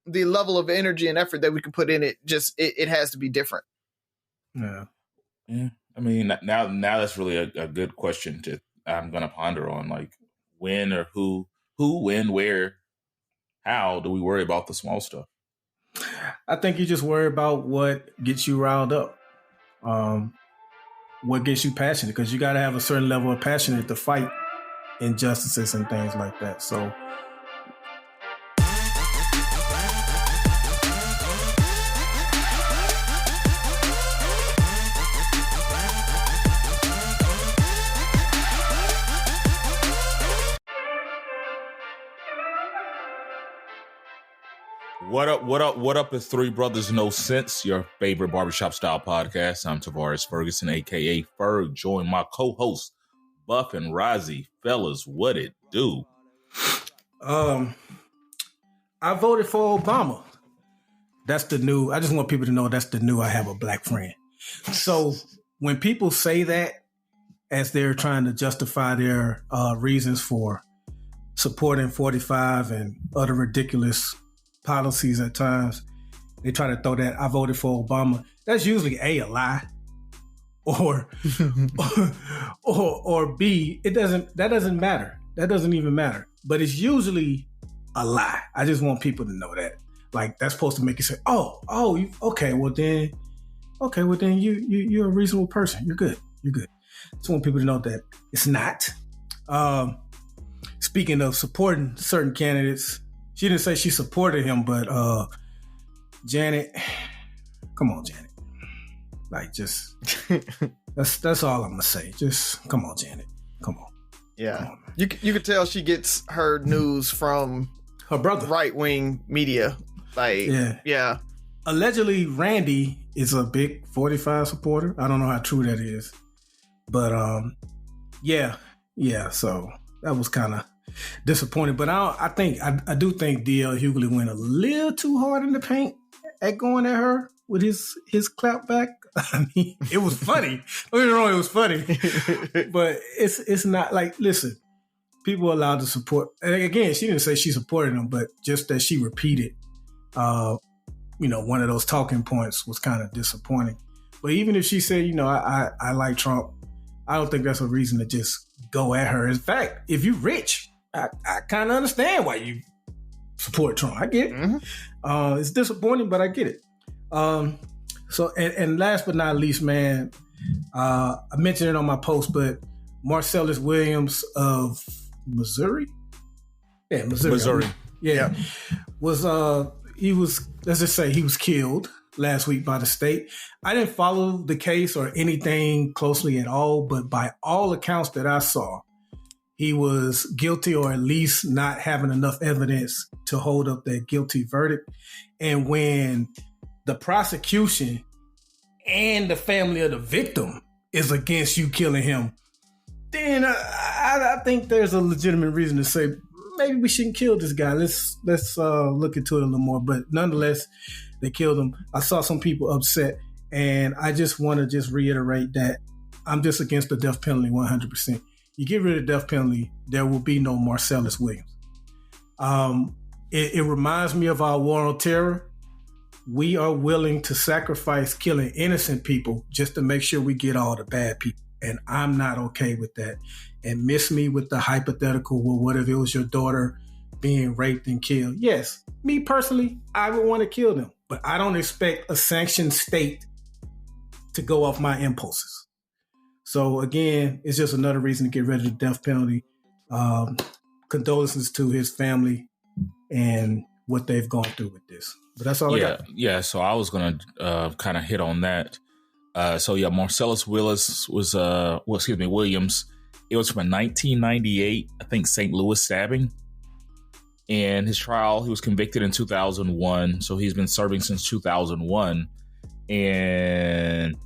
the level of energy and effort that we can put in it, just it has to be different. Yeah. I mean, now that's really a good question I'm going to ponder on, like when or who, when, where, how do we worry about the small stuff? I think you just worry about what gets you riled up, what gets you passionate, because you got to have a certain level of passion to fight injustices and things like that. So What up is Three Brothers No Sense, your favorite barbershop style podcast. I'm Tavares Ferguson, aka Ferg, joined my co-host Buff and Razi. Fellas, what it do? I voted for Obama. That's the new, I just want people to know that's the new I have a black friend. So when people say that as they're trying to justify their reasons for supporting 45 and other ridiculous policies at times, they try to throw that I voted for Obama. That's usually a lie, or B, that doesn't matter. That doesn't even matter. But it's usually a lie. I just want people to know that. Like, that's supposed to make you say, okay, well then you're a reasonable person. You're good. Just want people to know that it's not. Speaking of supporting certain candidates, she didn't say she supported him, but Janet, come on, Janet. Like, just that's all I'm gonna say. Just come on, Janet. Come on. Yeah, come on, you could tell she gets her news from her brother, right wing media. Like, yeah. Allegedly, Randy is a big 45 supporter. I don't know how true that is, but yeah. So that was kind of disappointing, but I do think D.L. Hughley went a little too hard in the paint at going at her with his clap back. I mean, it was funny. Don't get me wrong, it was funny, but it's not like, listen, people are allowed to support. And again, she didn't say she supported him, but just that she repeated, one of those talking points was kind of disappointing. But even if she said, I like Trump, I don't think that's a reason to just go at her. In fact, if you're rich, I kind of understand why you support Trump. I get it. Mm-hmm. It's disappointing, but I get it. So last but not least, man, I mentioned it on my post, but Marcellus Williams of Missouri. Yeah, Missouri. Yeah. He was, let's just say he was killed last week by the state. I didn't follow the case or anything closely at all, but by all accounts that I saw, he was guilty, or at least not having enough evidence to hold up that guilty verdict. And when the prosecution and the family of the victim is against you killing him, then I think there's a legitimate reason to say, maybe we shouldn't kill this guy. Let's look into it a little more. But nonetheless, they killed him. I saw some people upset, and I just want to just reiterate that I'm just against the death penalty 100%. You get rid of the death penalty, there will be no Marcellus Williams. It reminds me of our war on terror. We are willing to sacrifice killing innocent people just to make sure we get all the bad people. And I'm not okay with that. And miss me with the hypothetical, well, what if it was your daughter being raped and killed? Yes, me personally, I would want to kill them. But I don't expect a sanctioned state to go off my impulses. So again, it's just another reason to get rid of the death penalty. Condolences to his family and what they've gone through with this. But that's all I got. Yeah, so I was going to kind of hit on that. Marcellus Williams was, Williams. It was from a 1998, I think, St. Louis stabbing. And his trial, he was convicted in 2001. So he's been serving since 2001. And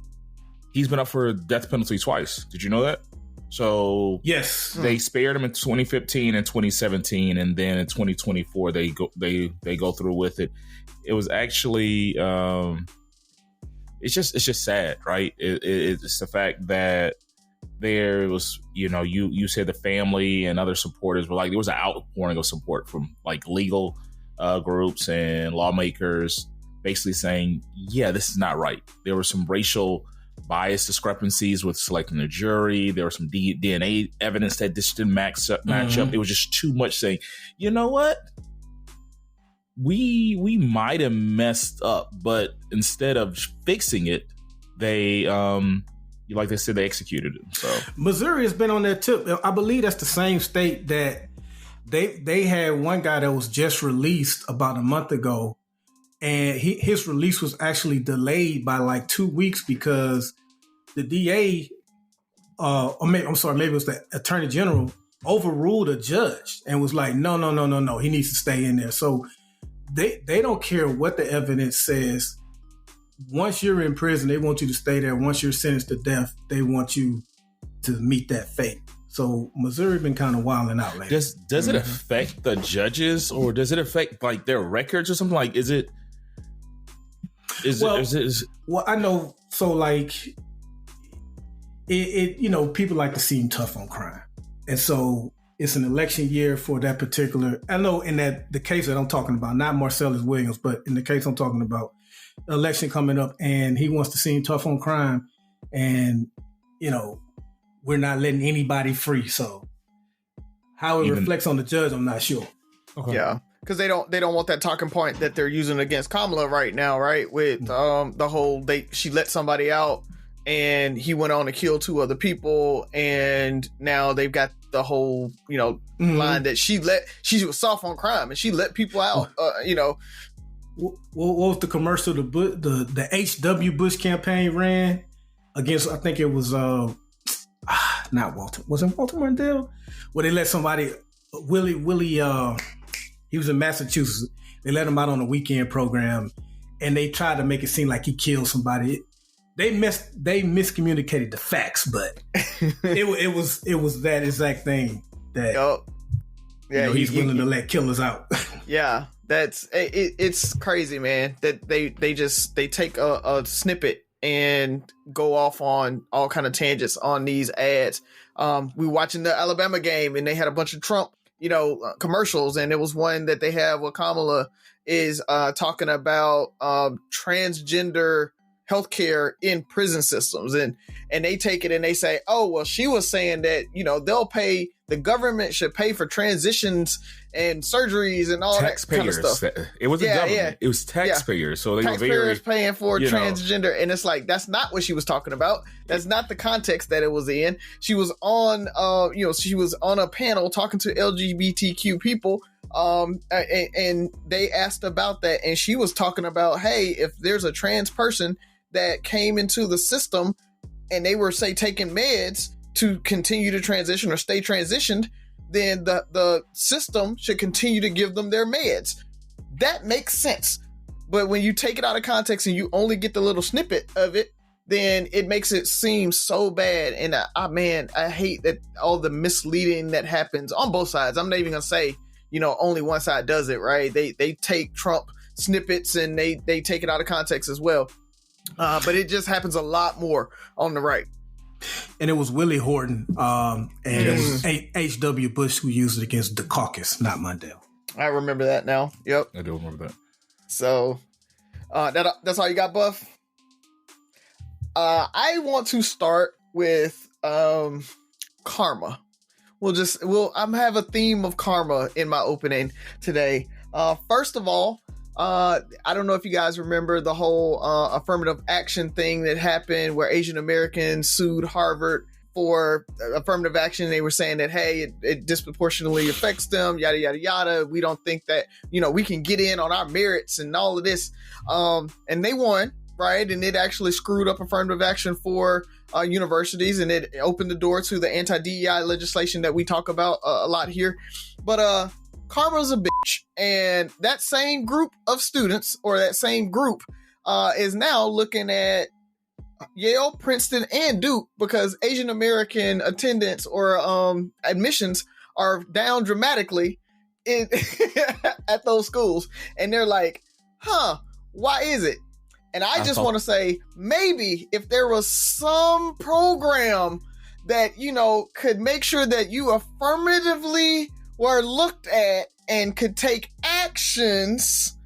he's been up for death penalty twice. Did you know that? So yes, they spared him in 2015 and 2017, and then in 2024 they go through with it. It was actually it's just sad, right? It's the fact that there was, you said the family and other supporters were like, there was an outpouring of support from like legal groups and lawmakers basically saying, yeah, this is not right. There were some racial bias discrepancies with selecting the jury. There was some DNA evidence that this didn't match up. It was just too much saying, you know what? We might have messed up, but instead of fixing it, they like they said, they executed it. So Missouri has been on that tip. I believe that's the same state that they had one guy that was just released about a month ago, and his release was actually delayed by like 2 weeks because the DA, maybe it was the Attorney General, overruled a judge and was like, no, he needs to stay in there. So they don't care what the evidence says. Once you're in prison, they want you to stay there. Once you're sentenced to death, they want you to meet that fate. So Missouri been kind of wilding out lately. Does it affect the judges, or does it affect like their records or something? Like, well, I know. So like, it people like to seem tough on crime, and so it's an election year for that particular. I know in the case that I'm talking about, not Marcellus Williams, but in the case I'm talking about, election coming up, and he wants to seem tough on crime, and we're not letting anybody free. So how it reflects on the judge, I'm not sure. Okay. Yeah, because they don't want that talking point that they're using against Kamala right now, right? With the whole she let somebody out and he went on to kill 2 other people, and now they've got the whole line that she was soft on crime and she let people out. What was the commercial the H.W. Bush campaign ran against? I think it was not Walter. Was it Walter Mondale? Where they let somebody, Willie, he was in Massachusetts. They let him out on a weekend program, and they tried to make it seem like he killed somebody. They miscommunicated the facts, but it was that exact thing that he's willing to let killers out. Yeah. It's crazy, man, that they take a snippet and go off on all kind of tangents on these ads. We were watching the Alabama game, and they had a bunch of Trump, commercials, and it was one that they have where Kamala is talking about transgender healthcare in prison systems, and they take it and they say, oh, well, she was saying that the government should pay for transitions and surgeries and all that kind of stuff. It was the government. It was taxpayers. So they taxpayers were paying for transgender, and it's like that's not what she was talking about. That's not the context that it was in. She was on a panel talking to LGBTQ people. And they asked about that, and she was talking about, hey, if there's a trans person that came into the system and they were, say, taking meds to continue to transition or stay transitioned, then the system should continue to give them their meds. That makes sense. But when you take it out of context and you only get the little snippet of it, then it makes it seem so bad. And I hate that all the misleading that happens on both sides. I'm not even gonna say only one side does it, right? They take Trump snippets and they take it out of context as well. But it just happens a lot more on the right. And it was Willie Horton and it was H.W. Bush who used it against the caucus, not Mondale. I remember that now. Yep. I do remember that. So that's all you got, Buff? I want to start with karma. I'm have a theme of karma in my opening today. First of all, I don't know if you guys remember the whole affirmative action thing that happened where Asian Americans sued Harvard for affirmative action. They were saying that, hey, it disproportionately affects them, yada, yada, yada. We don't think that, we can get in on our merits and all of this. And they won, right? And it actually screwed up affirmative action for universities, and it opened the door to the anti-DEI legislation that we talk about a lot here. But karma's a bitch, and that same group of students, or that same group, is now looking at Yale, Princeton, and Duke because Asian American attendance or admissions are down dramatically at those schools, and they're like, why is it? And I just want to say, maybe if there was some program that, could make sure that you affirmatively were looked at and could take actions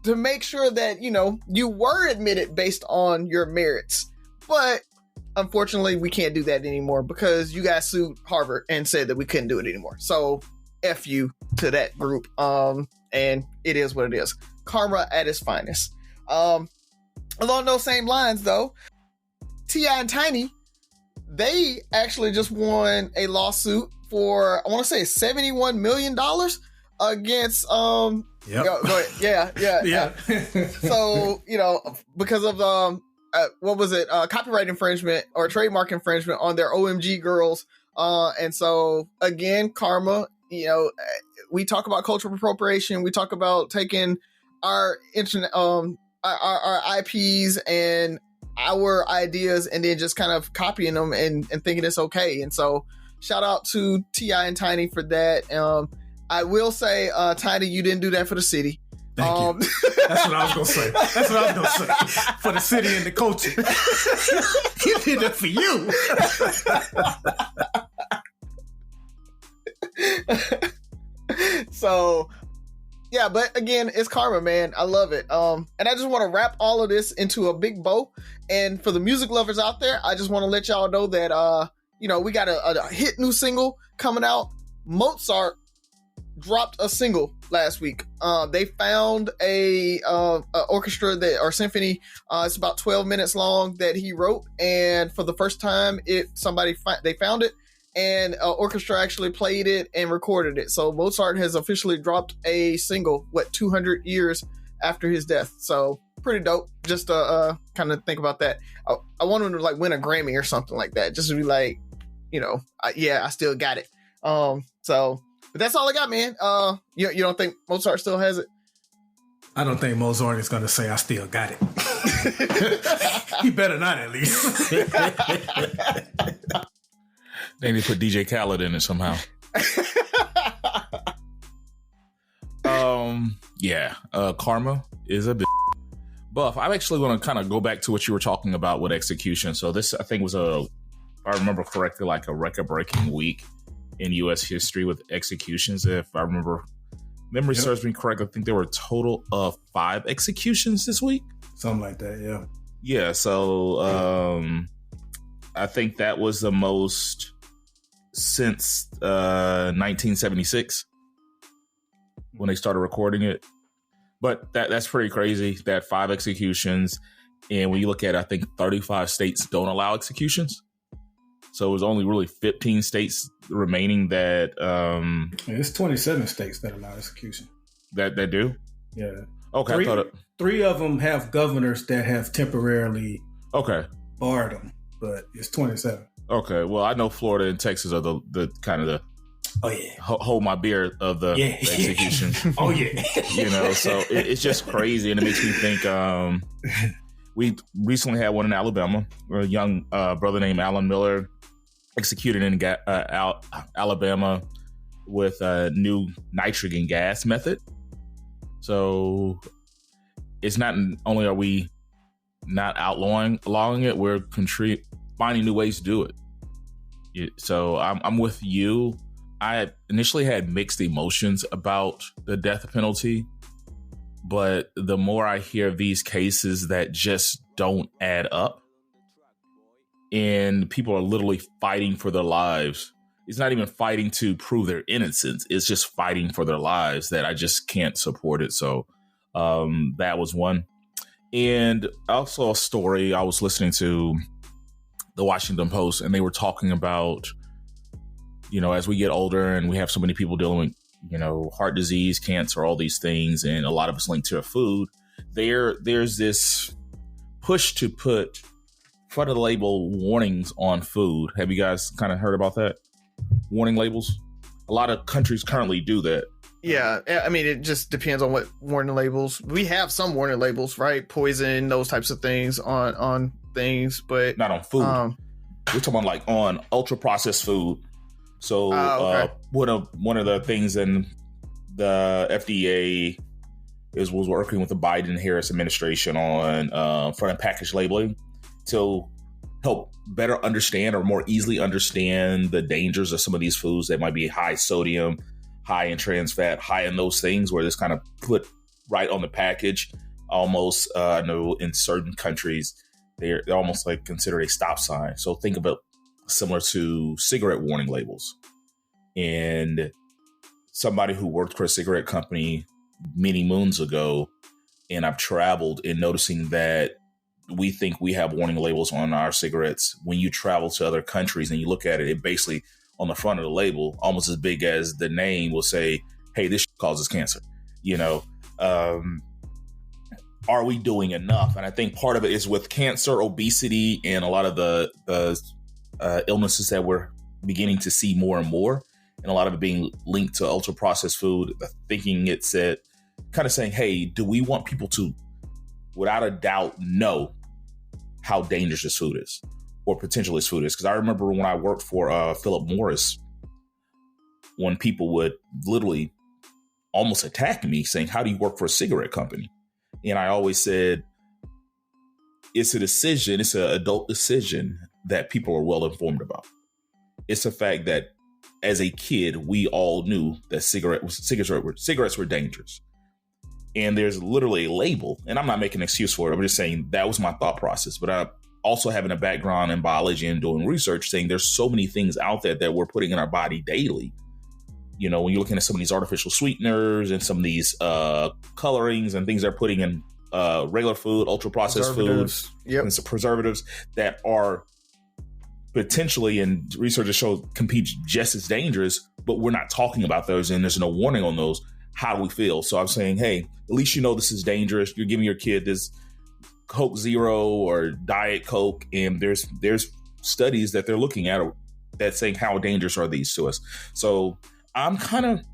to make sure that, you were admitted based on your merits. But unfortunately, we can't do that anymore because you guys sued Harvard and said that we couldn't do it anymore. So F you to that group. And it is what it is. Karma at its finest. Along those same lines, though, T.I. and Tiny, they actually just won a lawsuit for, I want to say, $71 million against, Yep. go ahead. Yeah. So, because of, what was it? Copyright infringement or trademark infringement on their OMG girls. And so again, karma, we talk about cultural appropriation. We talk about taking our internet, our IPs and our ideas and then just kind of copying them and thinking it's okay. And so shout out to T.I. and Tiny for that. I will say, Tiny, you didn't do that for the city. Thank you. That's what I was going to say. For the city and the culture. He did it for you. So, yeah, but again, it's karma, man. I love it. And I just want to wrap all of this into a big bow. And for the music lovers out there, I just want to let y'all know that, we got a hit new single coming out. Mozart dropped a single last week. They found a orchestra or symphony. It's about 12 minutes long that he wrote, and for the first time, they found it, and an orchestra actually played it and recorded it. So Mozart has officially dropped a single. 200 years after his death? So pretty dope. Just to kind of think about that. I want him to win a Grammy or something like that. Just to be like, I still got it. But that's all I got, man. You don't think Mozart still has it? I don't think Mozart is going to say, I still got it. He better not, at least. They need to put DJ Khaled in it somehow. Karma is a bit. Buff, I actually want to kind of go back to what you were talking about with execution. So this, I think, was if I remember correctly, like a record-breaking week in U.S. history with executions. If I remember, memory serves me correct, I think there were a total of 5 executions this week. Something like that, yeah. Yeah, so I think that was the most since 1976 when they started recording it. But that's pretty crazy, that 5 executions. And when you look at it, I think 35 states don't allow executions. So it was only really 15 states remaining that... it's 27 states that allow execution. That do? Yeah. Okay. Three of them have governors that have temporarily barred them, but it's 27. Okay. Well, I know Florida and Texas are the kind of the... Oh, yeah. Hold my beer of the execution. Oh, yeah. So it's just crazy. And it makes me think... we recently had one in Alabama, where a young brother named Alan Miller executed in Alabama with a new nitrogen gas method. So it's not only are we not outlawing it, we're finding new ways to do it. So I'm with you. I initially had mixed emotions about the death penalty, but the more I hear of these cases that just don't add up and people are literally fighting for their lives, it's not even fighting to prove their innocence. It's just fighting for their lives, that I just can't support it. So that was one. And also a story, I was listening to the Washington Post, and they were talking about, as we get older and we have so many people dealing with, heart disease, cancer, all these things, and a lot of us linked to food, there's this push to put front of the label warnings on food. Have you guys kind of heard about that? Warning labels? A lot of countries currently do that. Yeah, I mean, it just depends on what warning labels. We have some warning labels, right? Poison, those types of things on things, but not on food. We're talking about on ultra processed food. So one of the things in the FDA was working with the Biden-Harris administration on front and package labeling to help better understand or more easily understand the dangers of some of these foods that might be high sodium, high in trans fat, high in those things where it's kind of put right on the package. Almost, I know in certain countries, they're almost like considered a stop sign. So think of it similar to cigarette warning labels. And somebody who worked for a cigarette company many moons ago, and I've traveled in noticing that we think we have warning labels on our cigarettes. When you travel to other countries and you look at it, it basically on the front of the label, almost as big as the name, will say, hey, this causes cancer. Are we doing enough? And I think part of it is with cancer, obesity, and a lot of the illnesses that we're beginning to see more and more, and a lot of it being linked to ultra processed food, thinking it said, kind of saying, hey, do we want people to, without a doubt, know how dangerous this food is or potential this food is? Because I remember when I worked for Philip Morris, when people would literally almost attack me saying, how do you work for a cigarette company? And I always said, it's a decision, it's an adult decision that people are well informed about. It's the fact that as a kid, we all knew that cigarettes were dangerous. And there's literally a label, and I'm not making an excuse for it. I'm just saying that was my thought process. But I also having a background in biology and doing research, saying there's so many things out there that we're putting in our body daily. When you're looking at some of these artificial sweeteners and some of these colorings and things they're putting in regular food, ultra processed food, and some preservatives that are potentially, and research has shown, can be just as dangerous, but we're not talking about those and there's no warning on those. How do we feel? So I'm saying, hey, at least you know this is dangerous. You're giving your kid this Coke Zero or Diet Coke, and there's studies that they're looking at that saying how dangerous are these to us. So I'm kind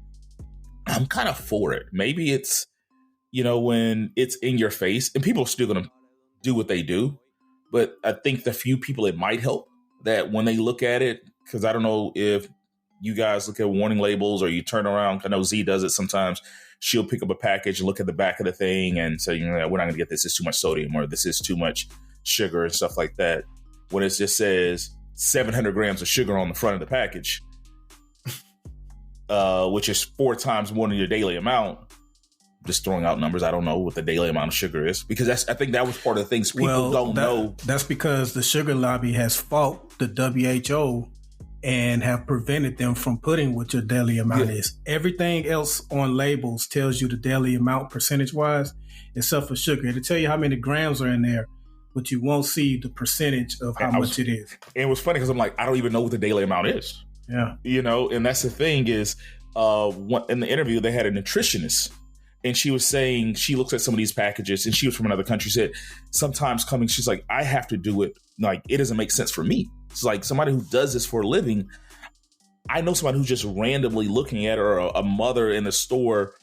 of for it. Maybe it's, when it's in your face and people are still going to do what they do. But I think the few people it might help that when they look at it, because I don't know if you guys look at warning labels or you turn around. I know Z does it sometimes. She'll pick up a package and look at the back of the thing and say, we're not going to get this. This is too much sodium or this is too much sugar and stuff like that. When it just says 700 grams of sugar on the front of the package, which is 4 times more than your daily amount. Just throwing out numbers. I don't know what the daily amount of sugar is because I think that was part of the things people don't know. That's because the sugar lobby has fought the WHO and have prevented them from putting what your daily amount is. Everything else on labels tells you the daily amount percentage-wise, except for sugar. It'll tell you how many grams are in there, but you won't see the percentage of how much it is. And it was funny because I'm like, I don't even know what the daily amount is. Yeah. And that's the thing is, in the interview, they had a nutritionist. And she was saying, she looks at some of these packages and she was from another country, said, sometimes coming, she's like, I have to do it. Like, it doesn't make sense for me. It's like somebody who does this for a living. I know somebody who's just randomly looking at her, a mother in the store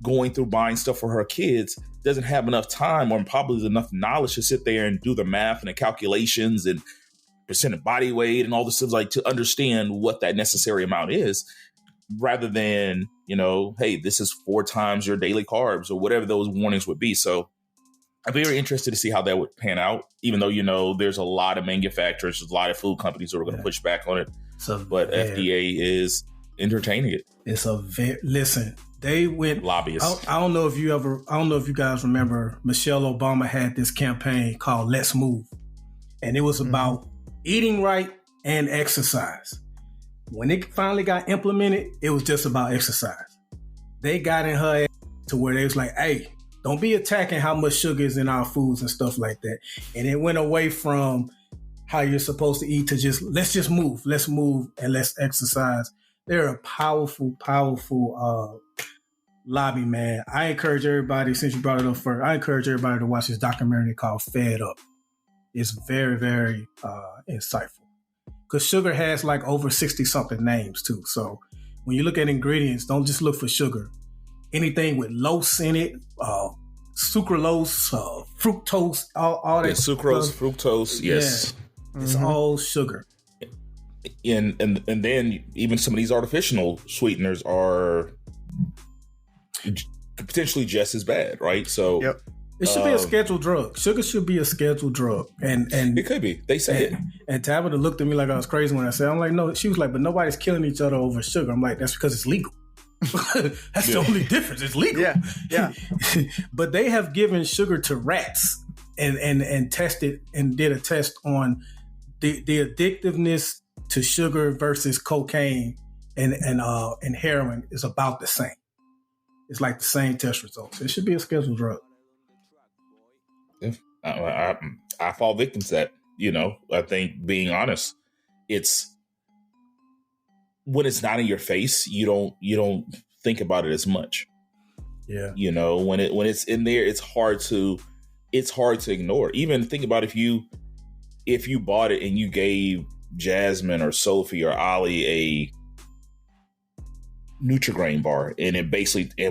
going through buying stuff for her kids, doesn't have enough time or probably enough knowledge to sit there and do the math and the calculations and percent of body weight and all this stuff, like to understand what that necessary amount is. Rather than, hey, this is 4 times your daily carbs or whatever those warnings would be. So I'm very interested to see how that would pan out, even though, there's a lot of manufacturers, a lot of food companies who are going to push back on it. But FDA is entertaining it. Listen, they went lobbyists. I don't know if you guys remember, Michelle Obama had this campaign called Let's Move. And it was about eating right and exercise. When it finally got implemented, it was just about exercise. They got in her ass to where they was like, hey, don't be attacking how much sugar is in our foods and stuff like that. And it went away from how you're supposed to eat to let's just move. Let's move and let's exercise. They're a powerful, powerful lobby, man. I encourage everybody, since you brought it up first, I encourage everybody to watch this documentary called Fed Up. It's very, very insightful. Because sugar has like over 60-something names too. So when you look at ingredients, don't just look for sugar. Anything with lose in it, sucralose, fructose, all that. Yeah, sucrose, fructose, yes. Yeah, it's all sugar. And then even some of these artificial sweeteners are potentially just as bad, right? So it should be a scheduled drug. Sugar should be a scheduled drug. And it could be. They say it. And Tabitha looked at me like I was crazy when I said, I'm like, no. She was like, but nobody's killing each other over sugar. I'm like, that's because it's legal. That's the only difference. It's legal. Yeah. But they have given sugar to rats and tested and did a test on the addictiveness to sugar versus cocaine and heroin is about the same. It's like the same test results. It should be a scheduled drug. I fall victim to that. I think, being honest, it's when it's not in your face, you don't think about it as much. Yeah. When it's in there, it's hard to ignore. Even think about if you bought it and you gave Jasmine or Sophie or Ollie a Nutri-Grain bar, and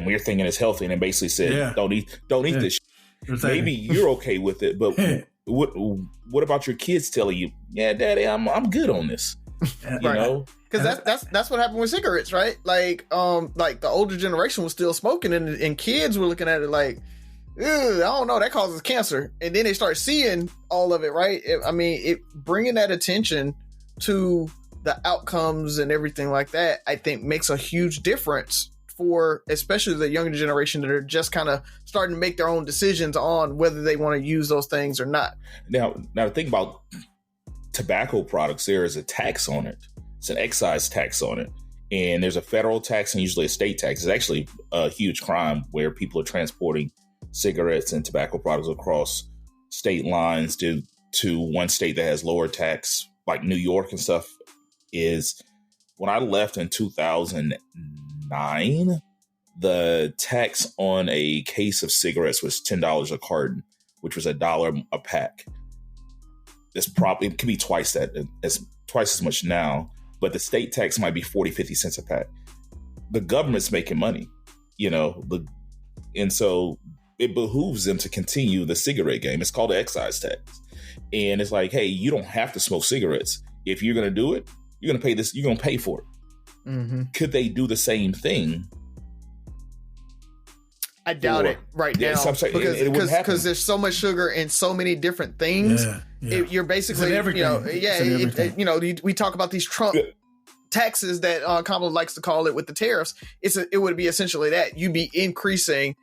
we're thinking it's healthy, and it basically said, don't eat this shit. Maybe you're okay with it, but what about your kids telling you, yeah, Daddy, I'm good on this? Because that's what happened with cigarettes, right? Like the older generation was still smoking, and kids were looking at it like, I don't know, that causes cancer. And then they start seeing all of it, right? Bringing that attention to the outcomes and everything like that, I think makes a huge difference for especially the younger generation that are just kind of starting to make their own decisions on whether they want to use those things or not. Now the thing about tobacco products, there is a tax on it. It's an excise tax on it. And there's a federal tax and usually a state tax. It's actually a huge crime where people are transporting cigarettes and tobacco products across state lines to one state that has lower tax, like New York and stuff. Is when I left in 2009, the tax on a case of cigarettes was $10 a carton, which was $1 a pack. It could be twice as much now, but the state tax might be 40-50 cents a pack. The government's making money, and so it behooves them to continue the cigarette game. It's called the excise tax. And it's like, hey, you don't have to smoke cigarettes. If you're going to do it, you're going to pay this. You're going to pay for it. Mm-hmm. Could they do the same thing? I doubt it right now, because there's so much sugar in so many different things. You're basically, we talk about these Trump taxes that Kamala likes to call it with the tariffs. It would be essentially that you'd be increasing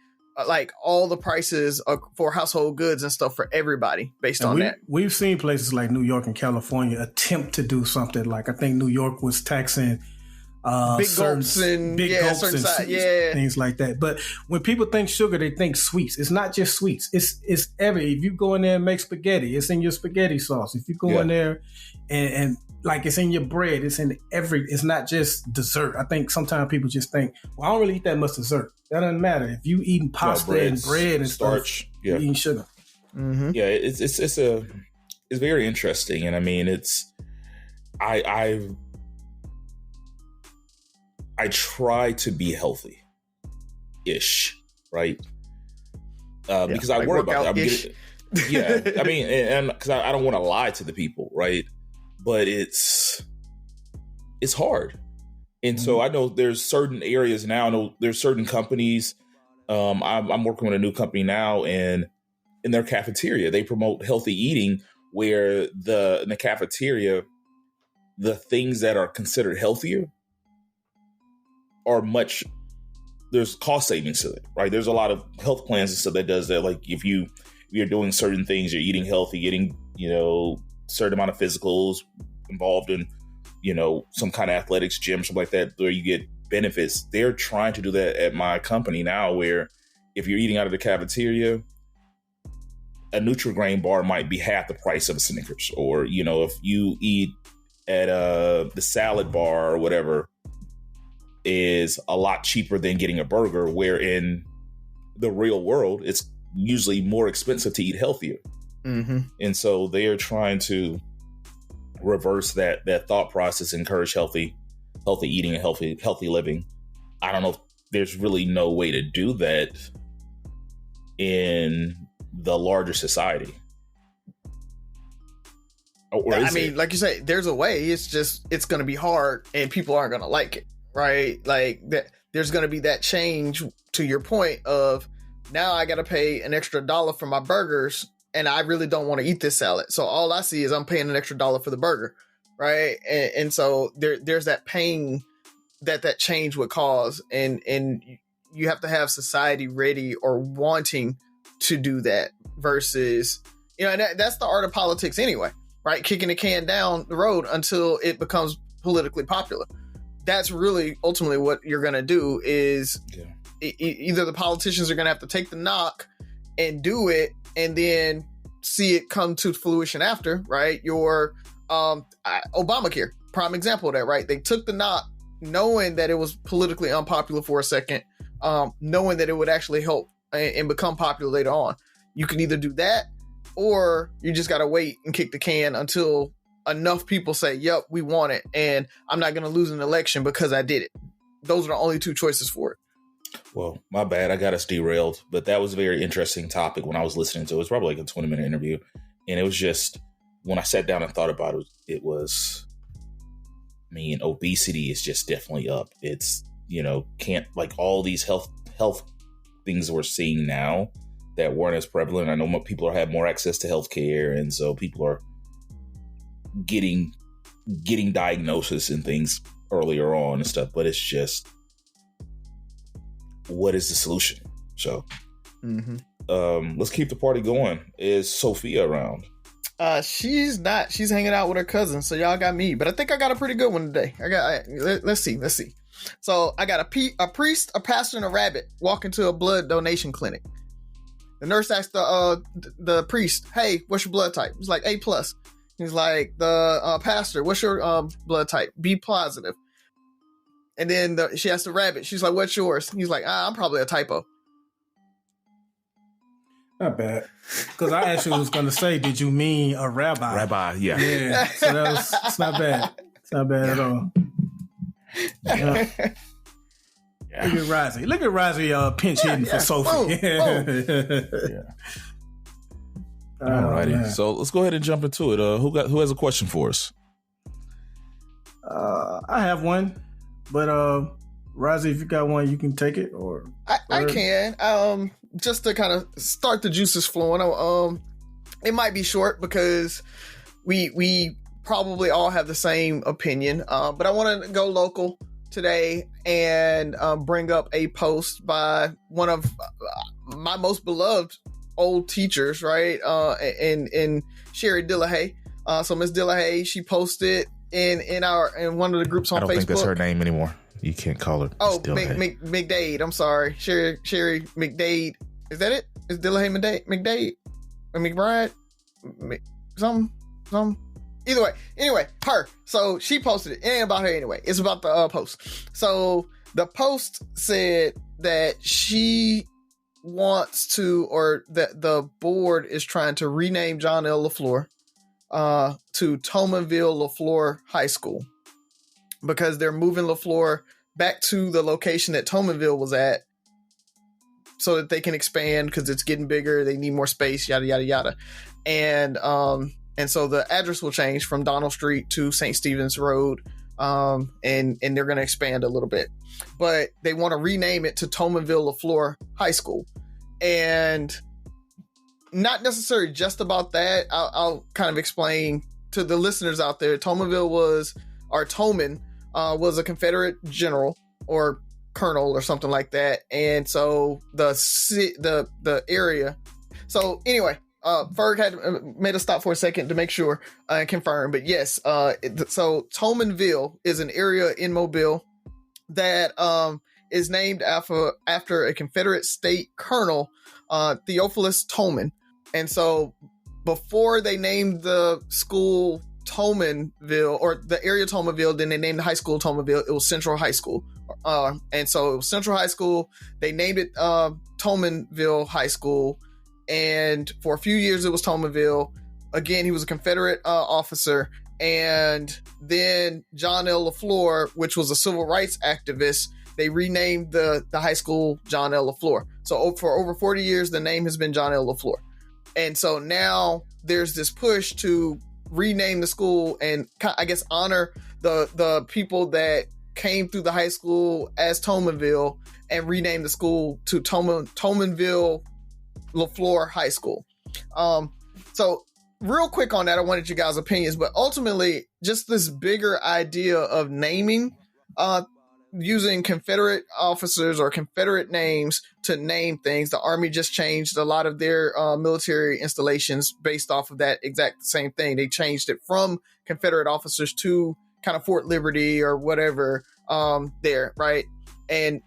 like all the prices for household goods and stuff for everybody based on that. We've seen places like New York and California attempt to do something like, I think New York was taxing big gulps and things like that. But when people think sugar, they think sweets. It's not just sweets. It's if you go in there and make spaghetti, it's in your spaghetti sauce. If you go in there and like it's in your bread, it's not just dessert. I think sometimes people just think, well, I don't really eat that much dessert. That doesn't matter. If you eating pasta and bread and starch, you're eating sugar. Mm-hmm. Yeah, it's very interesting, and I mean, I try to be healthy-ish, right? Because I worry about that. I mean, and because I don't want to lie to the people, right? But it's hard. And so I know there's certain areas now. I know there's certain companies. I'm working with a new company now, and in their cafeteria, they promote healthy eating, where in the cafeteria, the things that are considered healthier are there's cost savings to it, right? There's a lot of health plans and stuff that does that. Like if you're doing certain things, you're eating healthy, getting, certain amount of physicals involved in, some kind of athletics gym, something like that, where you get benefits. They're trying to do that at my company now, where if you're eating out of the cafeteria, a Nutri-Grain bar might be half the price of a Snickers. Or, if you eat at the salad bar or whatever, is a lot cheaper than getting a burger, where in the real world, it's usually more expensive to eat healthier. Mm-hmm. And so they are trying to reverse that thought process, encourage healthy eating and healthy living. I don't know if there's really no way to do that in the larger society. Like you say, there's a way. It's just, it's going to be hard and people aren't going to like it, right? Like that, there's going to be that change to your point of, now I got to pay an extra $1 for my burgers, and I really don't want to eat this salad. So all I see is I'm paying an extra $1 for the burger, right? And so there's that paying that change would cause, and you have to have society ready or wanting to do that versus, and that's the art of politics anyway, right? Kicking the can down the road until it becomes politically popular. That's really ultimately what you're going to do is either the politicians are going to have to take the knock and do it and then see it come to fruition after, right? Your Obamacare, prime example of that, right? They took the knock knowing that it was politically unpopular for a second, knowing that it would actually help and become popular later on. You can either do that or you just got to wait and kick the can until enough people say, yep, we want it, and I'm not going to lose an election because I did it. Those are the only two choices for it. Well, my bad. I got us derailed, but that was a very interesting topic when I was listening to it. It was probably like a 20-minute interview. And it was just, when I sat down and thought about it, it was, obesity is just definitely up. It's, can't, like, all these health things we're seeing now that weren't as prevalent. I know more people have more access to healthcare, and so people are getting diagnosis and things earlier on and stuff, but it's just, what is the solution? So let's keep the party going. Is Sophia around? She's not. She's hanging out with her cousin, so y'all got me, but I think I got a pretty good one today. Let's see. So I got a priest, a pastor, and a rabbit walk into a blood donation clinic. The nurse asked the priest, "Hey, what's your blood type?" He's like A+. He's like, the pastor, "What's your blood type?" B+. And then she asked the rabbit, she's like, "What's yours?" He's like, "I'm probably a typo." Not bad. Because I actually was going to say, did you mean a rabbi? Rabbi, yeah. Yeah, so it's not bad. It's not bad at all. Yeah. Look at Razi pinch hitting for Sophie. Alrighty, so let's go ahead and jump into it. Who has a question for us? I have one, but Razi, if you got one, you can take it. Or I can. Just to kind of start the juices flowing. It might be short because we probably all have the same opinion. But I want to go local today and bring up a post by one of my most beloved old teachers, right? In Sherry Dillahay. So Miss Dillahay, she posted in one of the groups on Facebook. I don't think that's her name anymore. You can't call her. Oh, McDade. I'm sorry, Sherry McDade. Is that it? Is Dillahay McDade or McBride? Some. Either way, anyway, her. So she posted it. It ain't about her anyway. It's about the post. So the post said that she wants to, or that the board is trying to rename John L. LaFleur to Tomanville LaFleur High School because they're moving LaFleur back to the location that Tomanville was at so that they can expand because it's getting bigger. They need more space, yada, yada, yada. And so the address will change from Donald Street to St. Stephen's Road. And they're going to expand a little bit, but they want to rename it to Tomanville LaFleur High School. And not necessarily just about that. I'll kind of explain to the listeners out there. Toman was a Confederate general or colonel or something like that. And so the area. So anyway, Ferg had made a stop for a second to make sure and confirm. But yes, so Tomanville is an area in Mobile that is named after a Confederate state colonel, Theophilus Toman. And so before they named the school Tomanville, or the area Tomanville, then they named the high school Tomanville. It was Central High School. And so it was Central High School. They named it Tomanville High School. And for a few years, it was Tomanville. Again, he was a Confederate officer. And then John L. LaFleur, which was a civil rights activist, they renamed the high school John L. LaFleur. So for over 40 years, the name has been John L. LaFleur. And so now there's this push to rename the school and, I guess, honor the people that came through the high school as Tomanville and rename the school to Tomanville LaFleur High School. So real quick on that, I wanted you guys' opinions, but ultimately just this bigger idea of naming using Confederate officers or Confederate names to name things. The Army just changed a lot of their military installations based off of that exact same thing. They changed it from Confederate officers to kind of Fort Liberty or whatever there, right? And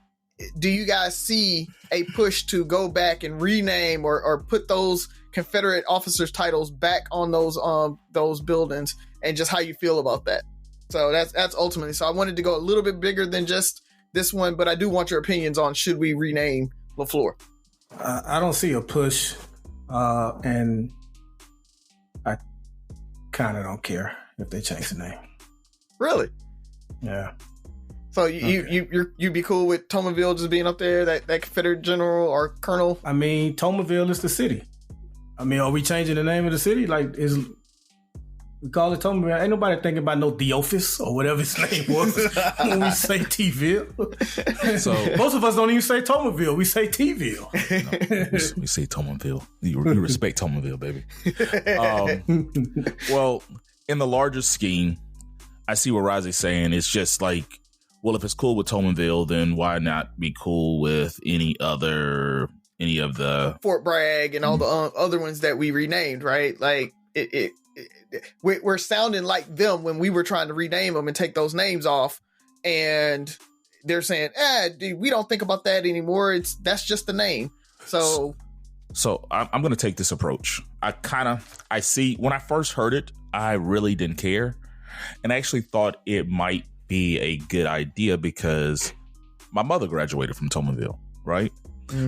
do you guys see a push to go back and rename or put those Confederate officers' titles back on those buildings, and just how you feel about that? So that's ultimately. So I wanted to go a little bit bigger than just this one, but I do want your opinions on should we rename LaFleur? I don't see a push, and I kind of don't care if they change the name. Really? Yeah. So you'd be cool with Tomanville just being up there, that Confederate general or colonel? I mean, Tomanville is the city. I mean, are we changing the name of the city? Like, we call it Tomanville? Ain't nobody thinking about no The Office or whatever his name was when we say T-ville. So most of us don't even say Tomanville. We say T-ville. We say Tomanville. You respect Tomanville, baby. Well, in the larger scheme, I see what Razi's saying. It's just like, well, if it's cool with Tomanville, then why not be cool with any of the Fort Bragg and all the other ones that we renamed, right? Like we're sounding like them when we were trying to rename them and take those names off, and they're saying, dude, we don't think about that anymore. That's just the name. So I'm going to take this approach. I see when I first heard it, I really didn't care, and I actually thought it might be a good idea because my mother graduated from Tomanville, right?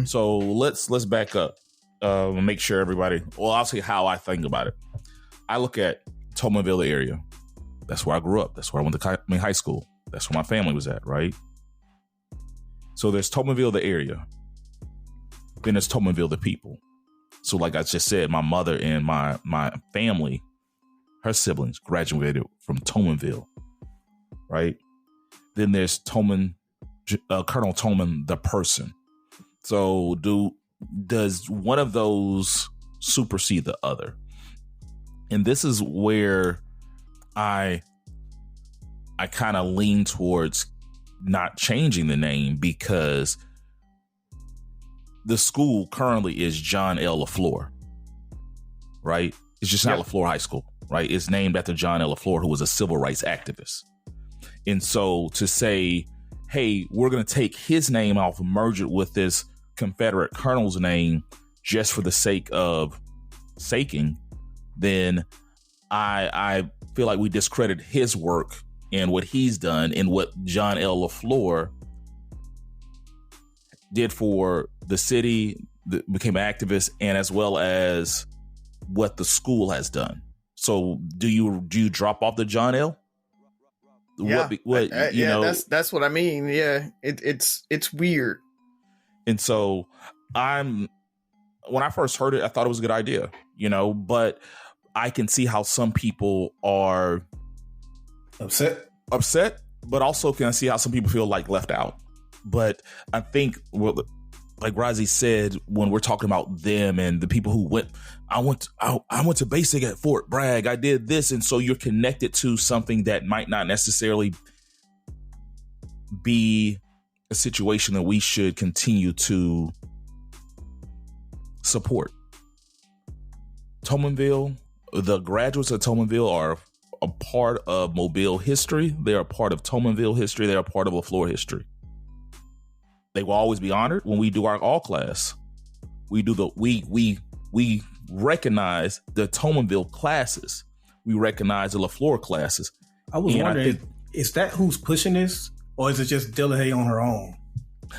So let's back up and make sure everybody. Well, I'll say how I think about it. I look at Tomanville area. That's where I grew up. That's where I went to high school. That's where my family was at, right? So there's Tomanville the area. Then there's Tomanville the people. So like I just said, my mother and my family, her siblings graduated from Tomanville, right? Then there's Colonel Toman the person. So does one of those supersede the other? And this is where I kind of lean towards not changing the name, because the school currently is John L. LaFleur, right? It's just not LaFleur High School, right? It's named after John L. LaFleur, who was a civil rights activist. And so to say, hey, we're going to take his name off and merge it with this Confederate colonel's name just for the sake of saking, then I feel like we discredit his work and what he's done and what John L. LaFleur did for the city, became an activist, and as well as what the school has done. So do you drop off the John L? Yeah, that's what I mean. Yeah, it's weird. And so when I first heard it, I thought it was a good idea, but I can see how some people are upset, but also can see how some people feel like left out. But I think, like Razi said, when we're talking about them and the people who I went to basic at Fort Bragg, I did this. And so you're connected to something that might not necessarily be a situation that we should continue to support. Tomanville, the graduates of Tomanville are a part of Mobile history. They are a part of Tomanville history. They are a part of LaFleur history. They will always be honored when we do our all class. We recognize the Tomanville classes. We recognize the LaFleur classes. I was wondering, is that who's pushing this, or is it just Delahaye on her own?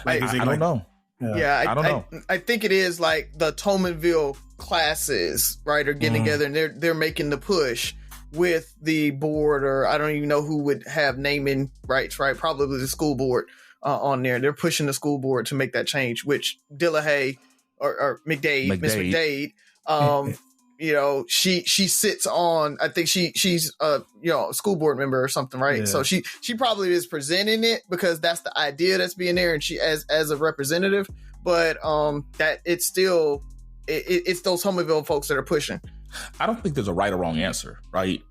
I don't know. Yeah, I don't know. I think it is like the Tomanville classes, right, are getting together and they're making the push with the board, or I don't even know who would have naming rights, right? Probably the school board on there. They're pushing the school board to make that change, which Delahaye or McDade, Miss McDade, she sits on, I think she's a school board member or something, right? Yeah. So she probably is presenting it because that's the idea that's being there, and she as a representative, but that it's still it's those Tomanville folks that are pushing. I don't think there's a right or wrong answer, right?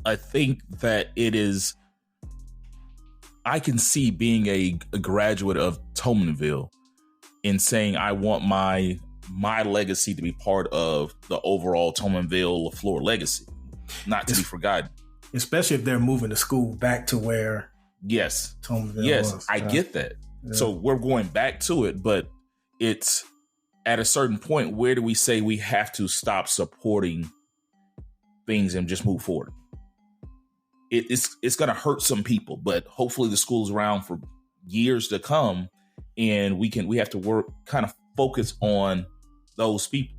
I think that it is I can see being a graduate of Tomanville and saying I want my legacy to be part of the overall Tomanville LaFleur legacy, not to be forgotten. Especially if they're moving the school back to where Tomanville was. I get that. Yeah. So we're going back to it, but it's at a certain point, where do we say we have to stop supporting things and just move forward? It's going to hurt some people, but hopefully the school's around for years to come, and we have to kind of focus on those people.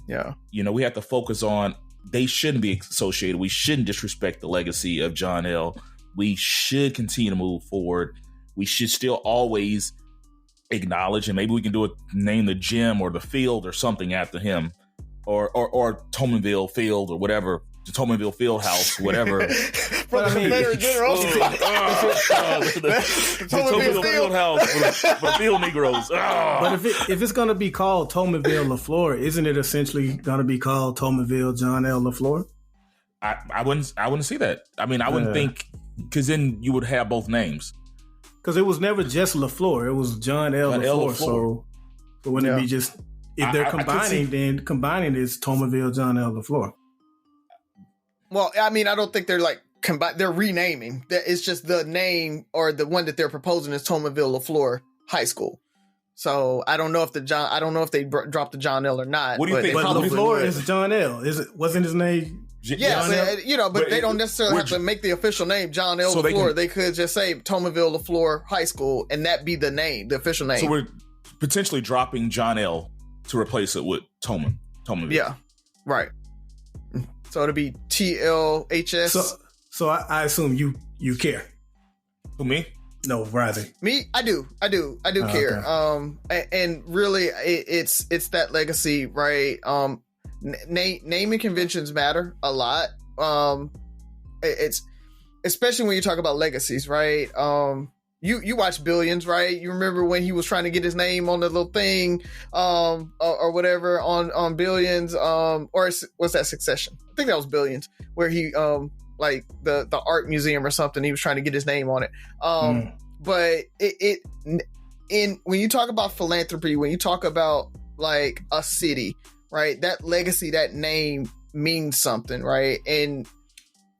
Yeah. We have to focus on, they shouldn't be associated. We shouldn't disrespect the legacy of John L. We should continue to move forward. We should still always acknowledge, and maybe we can name the gym or the field or something after him, or Tomanville Field or whatever, the Tomanville Field House, whatever. From the Confederate Generals. The Tomanville Field House for Field Negroes. But if it's going to be called Tomanville LaFleur, isn't it essentially going to be called Tomanville John L. LaFleur? I wouldn't see that. I mean, I wouldn't think, because then you would have both names. Because it was never just LaFleur; it was John L. LaFleur. So wouldn't it be just, if they're combining, then combining is Tomanville John L. LaFleur? Well, I mean, I don't think they're like they're renaming. It's just the name, or the one that they're proposing is Tomanville LaFleur High School. So I don't know if they dropped the John L. or not. What do you think? But LaFleur is John L. Wasn't his name? Yes, but they don't necessarily have to make the official name John L. LaFleur. They could just say Tomanville LaFleur High School, and that be the name, the official name. So we're potentially dropping John L. to replace it with Tomanville. Yeah, right. So it'll be TLHS. So I assume you care. Who, me? No, Razi. Me, I do care. Okay. And really, it's that legacy, right? Naming conventions matter a lot. It's especially when you talk about legacies, right? You watch Billions, right? You remember when he was trying to get his name on the little thing, or whatever on Billions, or was that Succession? I think that was Billions, where he like the art museum or something. He was trying to get his name on it. But when you talk about philanthropy, when you talk about like a city, right? That legacy, that name means something, right? And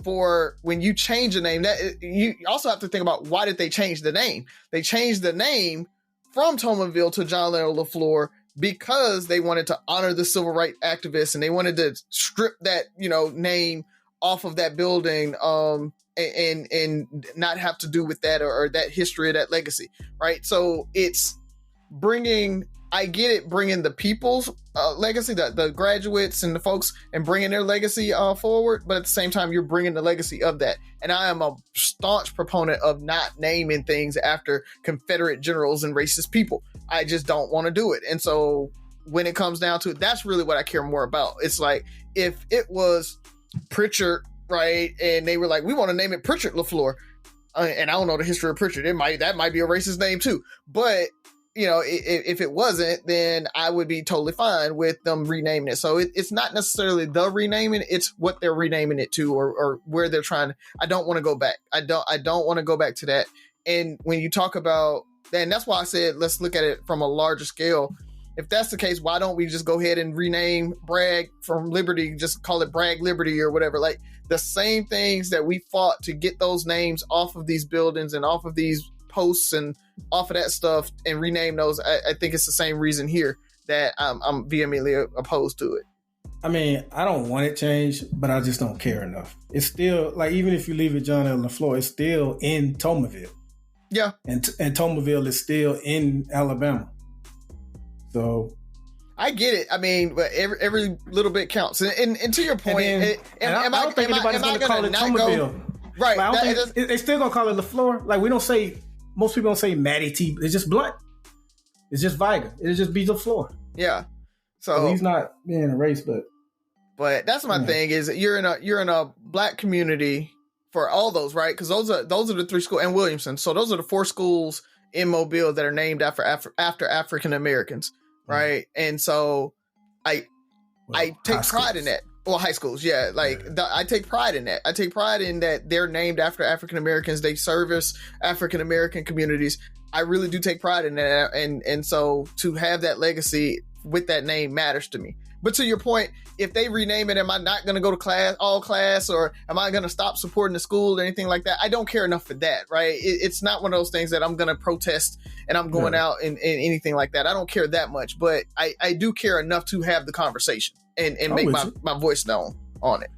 for when you change the name, that you also have to think about, why did they change the name? They changed the name from Tomanville to John L. LaFleur because they wanted to honor the civil rights activists, and they wanted to strip that name off of that building, and not have to do with that or that history or that legacy, right? So it's bringing the people's legacy, the graduates and the folks, and bringing their legacy forward, but at the same time, you're bringing the legacy of that. And I am a staunch proponent of not naming things after Confederate generals and racist people. I just don't want to do it. And so when it comes down to it, that's really what I care more about. It's like, if it was Pritchard, right, and they were like, we want to name it Pritchard LaFleur, and I don't know the history of Pritchard, that might be a racist name too, but if it wasn't, then I would be totally fine with them renaming it. So it's not necessarily the renaming, it's what they're renaming it to, or where they're trying. I don't want to go back. I don't want to go back to that. And when you talk about that, and that's why I said, let's look at it from a larger scale. If that's the case, why don't we just go ahead and rename Bragg from Liberty, just call it Bragg Liberty or whatever? Like, the same things that we fought to get those names off of these buildings and off of these posts and off of that stuff and rename those. I think it's the same reason here that I'm vehemently opposed to it. I mean, I don't want it changed, but I just don't care enough. It's still, like, even if you leave it John L. LaFleur, it's still in Tomanville. Yeah. And Tomanville is still in Alabama. So I get it. I mean, but every little bit counts. And to your point, I don't think anybody's going to call it Tomanville. Right. They're still going to call it LaFleur. Like, most people don't say Matty T. It's just Blunt. It's just Viger. It'll just be LaFleur. Yeah. So he's not being erased, but that's my thing, is you're in a black community for all those, right? Because those are the three schools, and Williamson. So those are the four schools in Mobile that are named after African Americans, right? And so I take pride in that. Well, high schools, yeah. I take pride in that. I take pride in that they're named after African Americans. They service African American communities. I really do take pride in that, and so to have that legacy with that name matters to me. But to your point, if they rename it, am I not going to go to all class, or am I going to stop supporting the school or anything like that? I don't care enough for that, right? It's not one of those things that I'm going to protest and I'm going out and anything like that. I don't care that much, but I do care enough to have the conversation and make my voice known on it.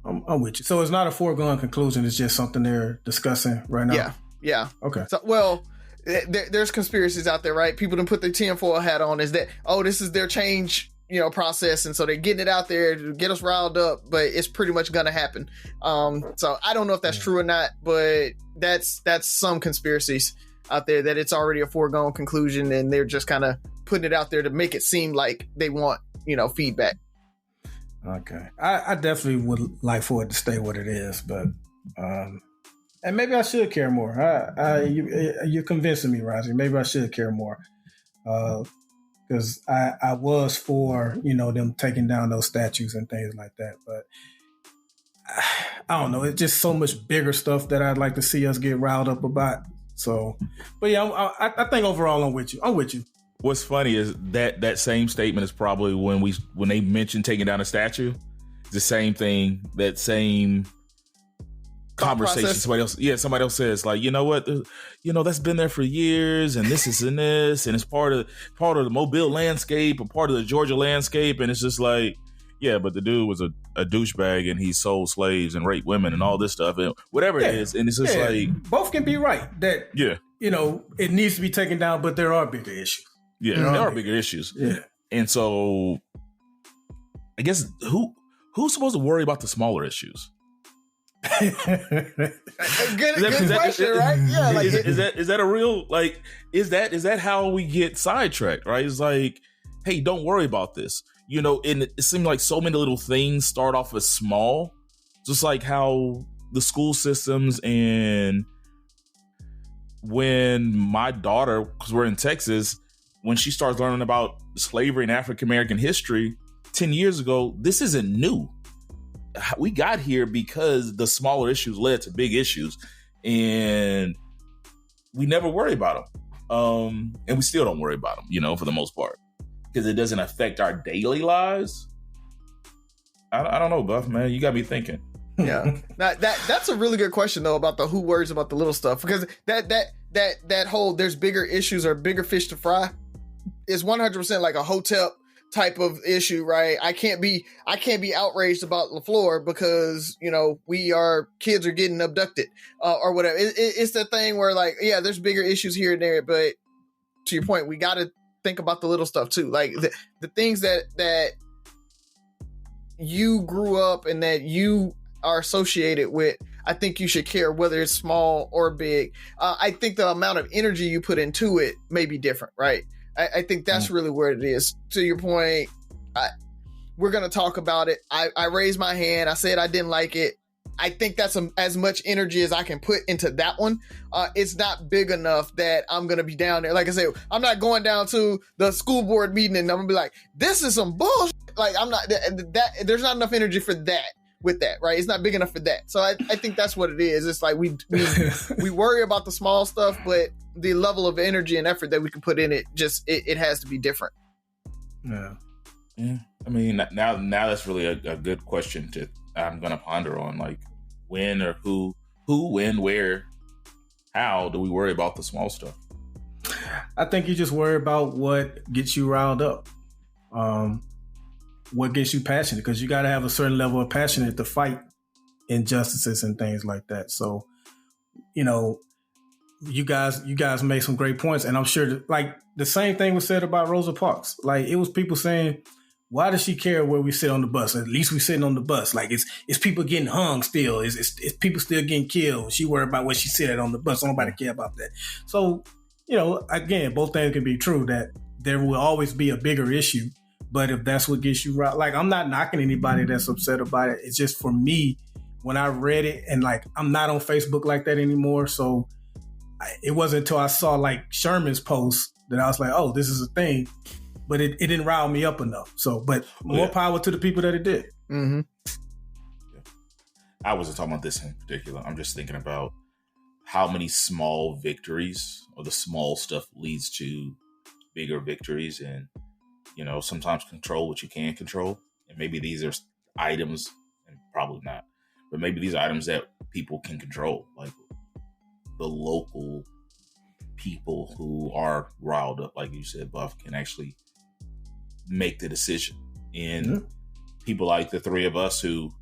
I'm with you. So it's not a foregone conclusion. It's just something they're discussing right now. Yeah. Okay. So, well, there's conspiracies out there, right? People done put their tinfoil hat on. Is that, this is their change, process, and so they're getting it out there to get us riled up, but it's pretty much gonna happen. So I don't know if that's true or not, but that's some conspiracies out there that it's already a foregone conclusion, and they're just kind of putting it out there to make it seem like they want feedback. Okay, I definitely would like for it to stay what it is, but and maybe I should care more. You're convincing me, Razi. Maybe I should care more. Because I was for, them taking down those statues and things like that. But I don't know. It's just so much bigger stuff that I'd like to see us get riled up about. So, but yeah, I think overall I'm with you. What's funny is that same statement is probably when they mention taking down a statue, the same thing, that same conversation. Somebody else says, like, you know what, that's been there for years, and this is in this, and it's part of the Mobile landscape, or part of the Georgia landscape, and it's just like, yeah, but the dude was a douchebag, and he sold slaves and raped women and all this stuff, and whatever it is, and it's just like, both can be right. That it needs to be taken down, but there are bigger issues. Yeah, there are bigger issues. Yeah, and so I guess who's supposed to worry about the smaller issues? good question, right? Yeah, like is that a real, like, is that how we get sidetracked, right? It's like, hey, don't worry about this, and it seems like so many little things start off as small, just like how the school systems, and when my daughter, because we're in Texas, when she starts learning about slavery and African American history 10 years ago, this isn't new. We got here because the smaller issues led to big issues, and we never worry about them. And we still don't worry about them, for the most part, because it doesn't affect our daily lives. I don't know, Buff, man. You got me thinking. Yeah, that's a really good question though, about the who worries about the little stuff, because that whole there's bigger issues or bigger fish to fry is 100% like a hotel type of issue, right? I can't be outraged about LaFleur because kids are getting abducted or whatever. It's the thing where, like, yeah, there's bigger issues here and there, but to your point, we got to think about the little stuff too, like the things that you grew up and that you are associated with. I think you should care whether it's small or big. I think the amount of energy you put into it may be different, right? I think that's really where it is. To your point, we're going to talk about it. I raised my hand. I said I didn't like it. I think that's as much energy as I can put into that one. It's not big enough that I'm going to be down there. Like I said, I'm not going down to the school board meeting and I'm going to be like, this is some bullshit. Like, I'm not there's not enough energy for that. With that, right? It's not big enough for that. So I think that's what it is. It's like we worry about the small stuff, but the level of energy and effort that we can put in it, just it has to be different. Yeah. I mean, now that's really a good question I'm gonna ponder on, like, when or who, when, where, how do we worry about the small stuff? I think you just worry about what gets you riled up. What gets you passionate, because you got to have a certain level of passion to fight injustices and things like that. So, you guys made some great points, and I'm sure that, like, the same thing was said about Rosa Parks. Like, it was people saying, why does she care where we sit on the bus? At least we sitting on the bus. Like, it's people getting hung still. It's people still getting killed. She worried about where she sit at on the bus. Nobody care about that. So, again, both things can be true, that there will always be a bigger issue. But if that's what gets you right, like, I'm not knocking anybody that's upset about it. It's just, for me, when I read it, and, like, I'm not on Facebook like that anymore. So it wasn't until I saw, like, Sherman's post that I was like, oh, this is a thing. but it didn't rile me up enough. So, but more power to the people that it did. Mm-hmm. I wasn't talking about this in particular. I'm just thinking about how many small victories or the small stuff leads to bigger victories, and sometimes control what you can control. And maybe these are items, and probably not, but maybe these are items that people can control, like the local people who are riled up, like you said, Buff, can actually make the decision. And people like the three of us who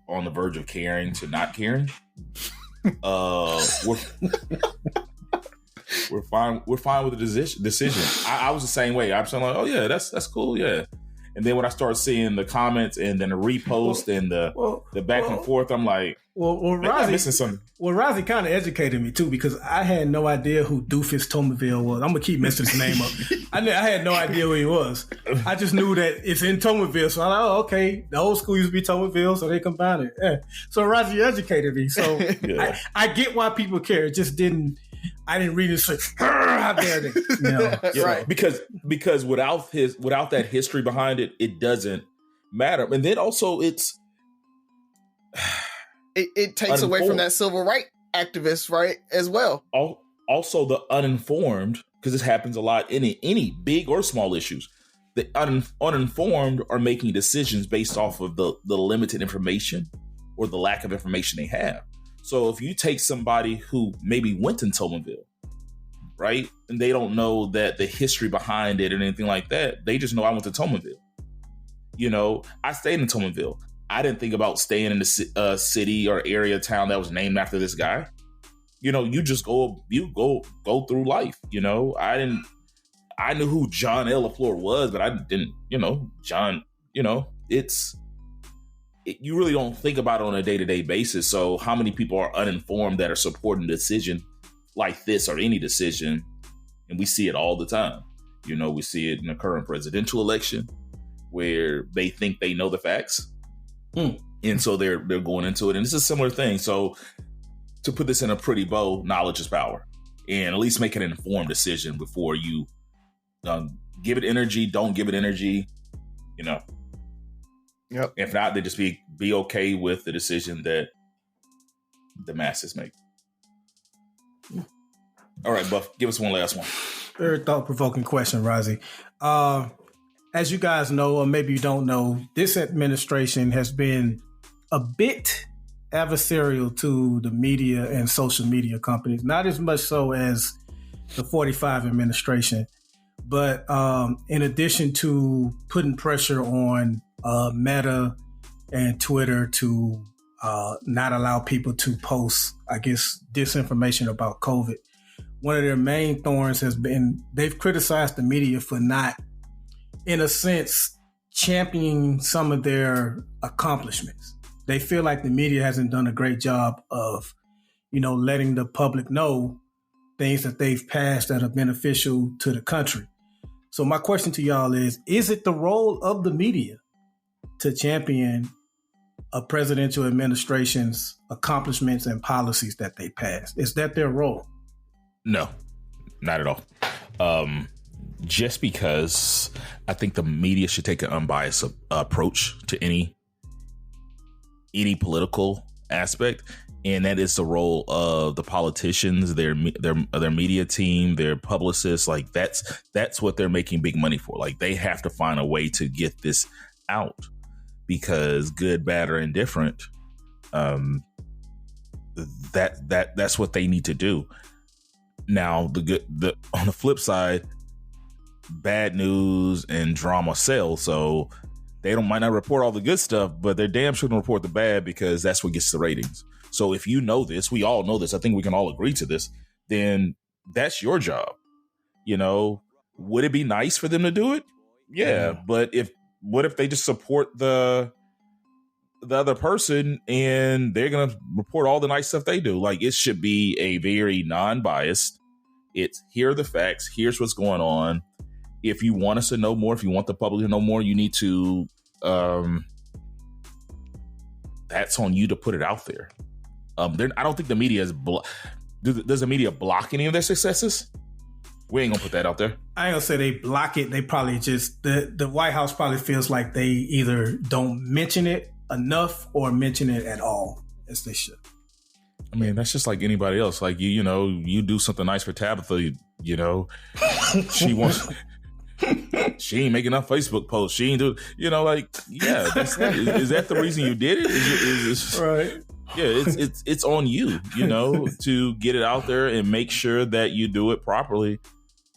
are on the verge of caring to not caring, we're fine with the decision. I was the same way. I'm saying like, oh yeah, that's cool, yeah. And then when I start seeing the comments and then the repost and the back and forth, I'm like, Razi, missing something. Well, Razi kind of educated me too, because I had no idea who Doofus Tomerville was. I'm gonna keep messing his name up. I had no idea who he was. I just knew that it's in Tomerville, so I'm like, oh, okay. The old school used to be Tomerville, so they combined it. Yeah. So Razi educated me. So I get why people care. It just didn't. I didn't read it and say, how dare they? Right. Because without that history behind it, it doesn't matter. And then also it takes away from that civil rights activist, right, as well. Also the uninformed, because this happens a lot in any big or small issues. The uninformed are making decisions based off of the limited information or the lack of information they have. So if you take somebody who maybe went in Tomerville, right, and they don't know that the history behind it or anything like that, they just know I went to Tomerville. I stayed in Tomerville. I didn't think about staying in the city or area, town that was named after this guy. You just go through life. I knew who John L. LaFleur was, but I didn't, John, you really don't think about it on a day-to-day basis. So how many people are uninformed that are supporting a decision like this or any decision? And we see it all the time. We see it in the current presidential election where they think they know the facts. And so they're going into it. And it's a similar thing. So to put this in a pretty bow, knowledge is power. And at least make an informed decision before you give it energy, don't give it energy, Yep. If not, they just be okay with the decision that the masses make. All right, Buff, give us one last one. Very thought-provoking question, Razi. As you guys know, or maybe you don't know, this administration has been a bit adversarial to the media and social media companies. Not as much so as the 45 administration, but in addition to putting pressure on Meta and Twitter to not allow people to post, I guess, disinformation about COVID. One of their main thorns has been they've criticized the media for not, in a sense, championing some of their accomplishments. They feel like the media hasn't done a great job of, letting the public know things that they've passed that are beneficial to the country. So my question to y'all is it the role of the media to champion a presidential administration's accomplishments and policies that they passed? Is that their role? No, not at all. Just because I think the media should take an unbiased approach to any political aspect. And that is the role of the politicians, their media team, their publicists. Like that's what they're making big money for. Like they have to find a way to get this out. Because good, bad, or indifferent, that's what they need to do. Now, on the flip side, bad news and drama sell, so they might not report all the good stuff, but they're damn sure gonna report the bad because that's what gets the ratings. So if you know this, we all know this. I think we can all agree to this. Then that's your job. Would it be nice for them to do it? Yeah. But what if they just support the other person and they're going to report all the nice stuff they do? Like it should be a very non-biased. It's here are the facts. Here's what's going on. If you want us to know more, if you want the public to know more, you need to, that's on you to put it out there. I don't think the media is, does the media block any of their successes? We ain't gonna put that out there. I ain't gonna say they block it. They probably just the White House probably feels like they either don't mention it enough or mention it at all as they should. I mean, that's just like anybody else. Like you know, you do something nice for Tabitha. You know, she wants. She ain't making enough Facebook posts. She ain't do. You know, like yeah. Is that the reason you did it? Is right. Yeah, it's on you. You know, to get it out there and make sure that you do it properly,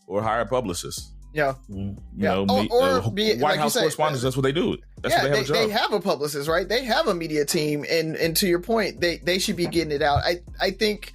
or hire a publicist. Yeah, you know, White like House correspondents. That's what they do. That's what they have a job. They have a publicist, right? They have a media team, and to your point, they should be getting it out. I think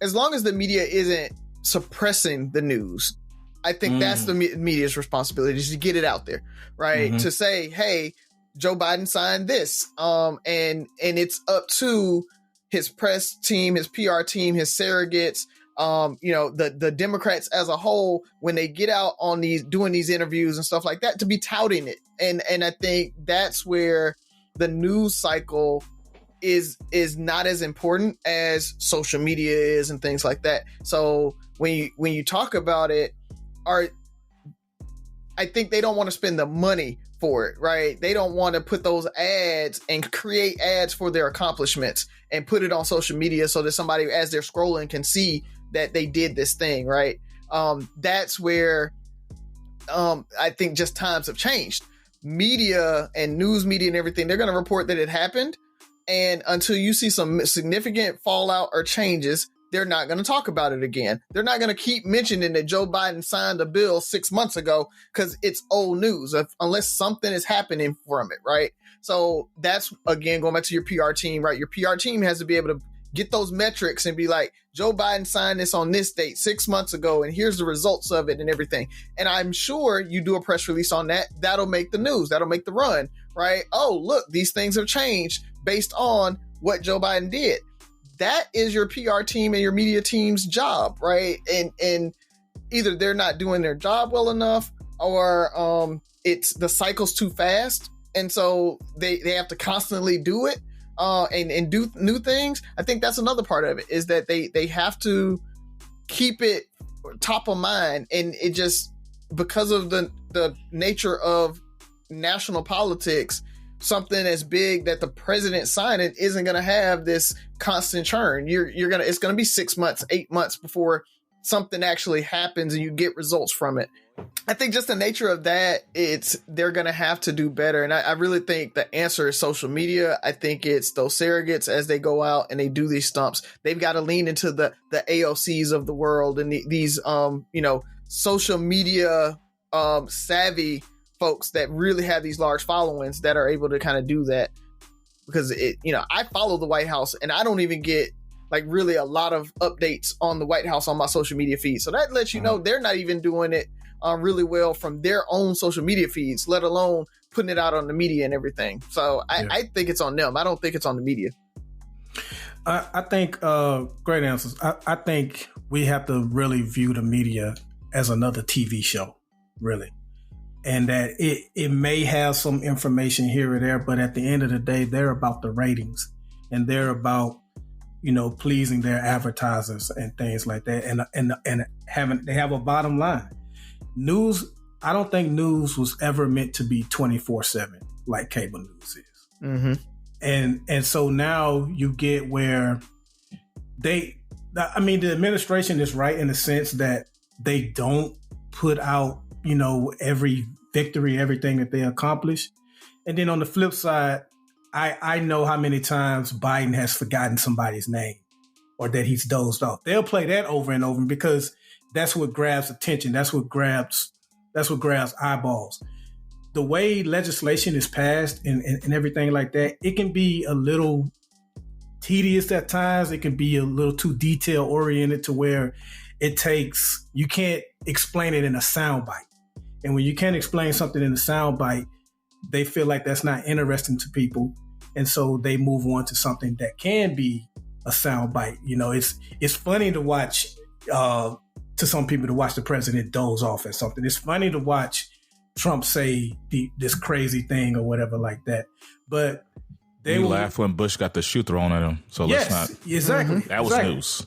as long as the media isn't suppressing the news, I think that's the media's responsibility, is to get it out there, right? Mm-hmm. To say, hey, Joe Biden signed this, and it's up to his press team, his PR team, his surrogates. You know, the Democrats as a whole, when they get out on doing these interviews and stuff like that, to be touting it. And I think that's where the news cycle is not as important as social media is and things like that. So when you talk about it, I think they don't want to spend the money for it, right? They don't want to put those ads and create ads for their accomplishments and put it on social media so that somebody, as they're scrolling, can see that they did this thing, right? That's where I think just times have changed. Media and news media and everything, they're going to report that it happened. And until you see some significant fallout or changes, they're not going to talk about it again. They're not going to keep mentioning that Joe Biden signed a bill 6 months ago because it's old news, unless something is happening from it, right? So that's, again, going back to your PR team, right? Your PR team has to be able to get those metrics and be like, Joe Biden signed this on this date 6 months ago, and here's the results of it and everything. And I'm sure you do a press release on that. That'll make the news. That'll make the run, right? Oh, look, these things have changed based on what Joe Biden did. That is your PR team and your media team's job, right? And either they're not doing their job well enough, or it's the cycle's too fast, and so they have to constantly do it and do new things. I think that's another part of it, is that they have to keep it top of mind, and it just, because of the nature of national politics, something as big that the president signing isn't going to have this constant churn. It's going to be 6 months, 8 months before something actually happens and you get results from it. I think just the nature of that, they're going to have to do better. And I really think the answer is social media. I think it's those surrogates, as they go out and they do these stumps, they've got to lean into the AOCs of the world and these social media savvy folks that really have these large followings that are able to kind of do that. Because I follow the White House, and I don't even get like really a lot of updates on the White House on my social media feed. So that lets you know they're not even doing it really well from their own social media feeds, let alone putting it out on the media and everything. So I think it's on them. I don't think it's on the media. I think great answers. I think we have to really view the media as another TV show, really. And that it may have some information here or there, but at the end of the day, they're about the ratings, and they're about, pleasing their advertisers and things like that. And they have a bottom line. News, I don't think news was ever meant to be 24/7 like cable news is. Mm-hmm. And so now you get where the administration is right in the sense that they don't put out, every victory, everything that they accomplish. And then on the flip side, I know how many times Biden has forgotten somebody's name or that he's dozed off. They'll play that over and over because that's what grabs attention. That's what grabs eyeballs. The way legislation is passed and everything like that, it can be a little tedious at times. It can be a little too detail oriented to where you can't explain it in a soundbite. And when you can't explain something in a soundbite, they feel like that's not interesting to people. And so they move on to something that can be a soundbite. It's funny to watch, to some people, to watch the president doze off at something. It's funny to watch Trump say this crazy thing or whatever like that. But they laughed when Bush got the shoe thrown at him. So let's not. Exactly. That was news.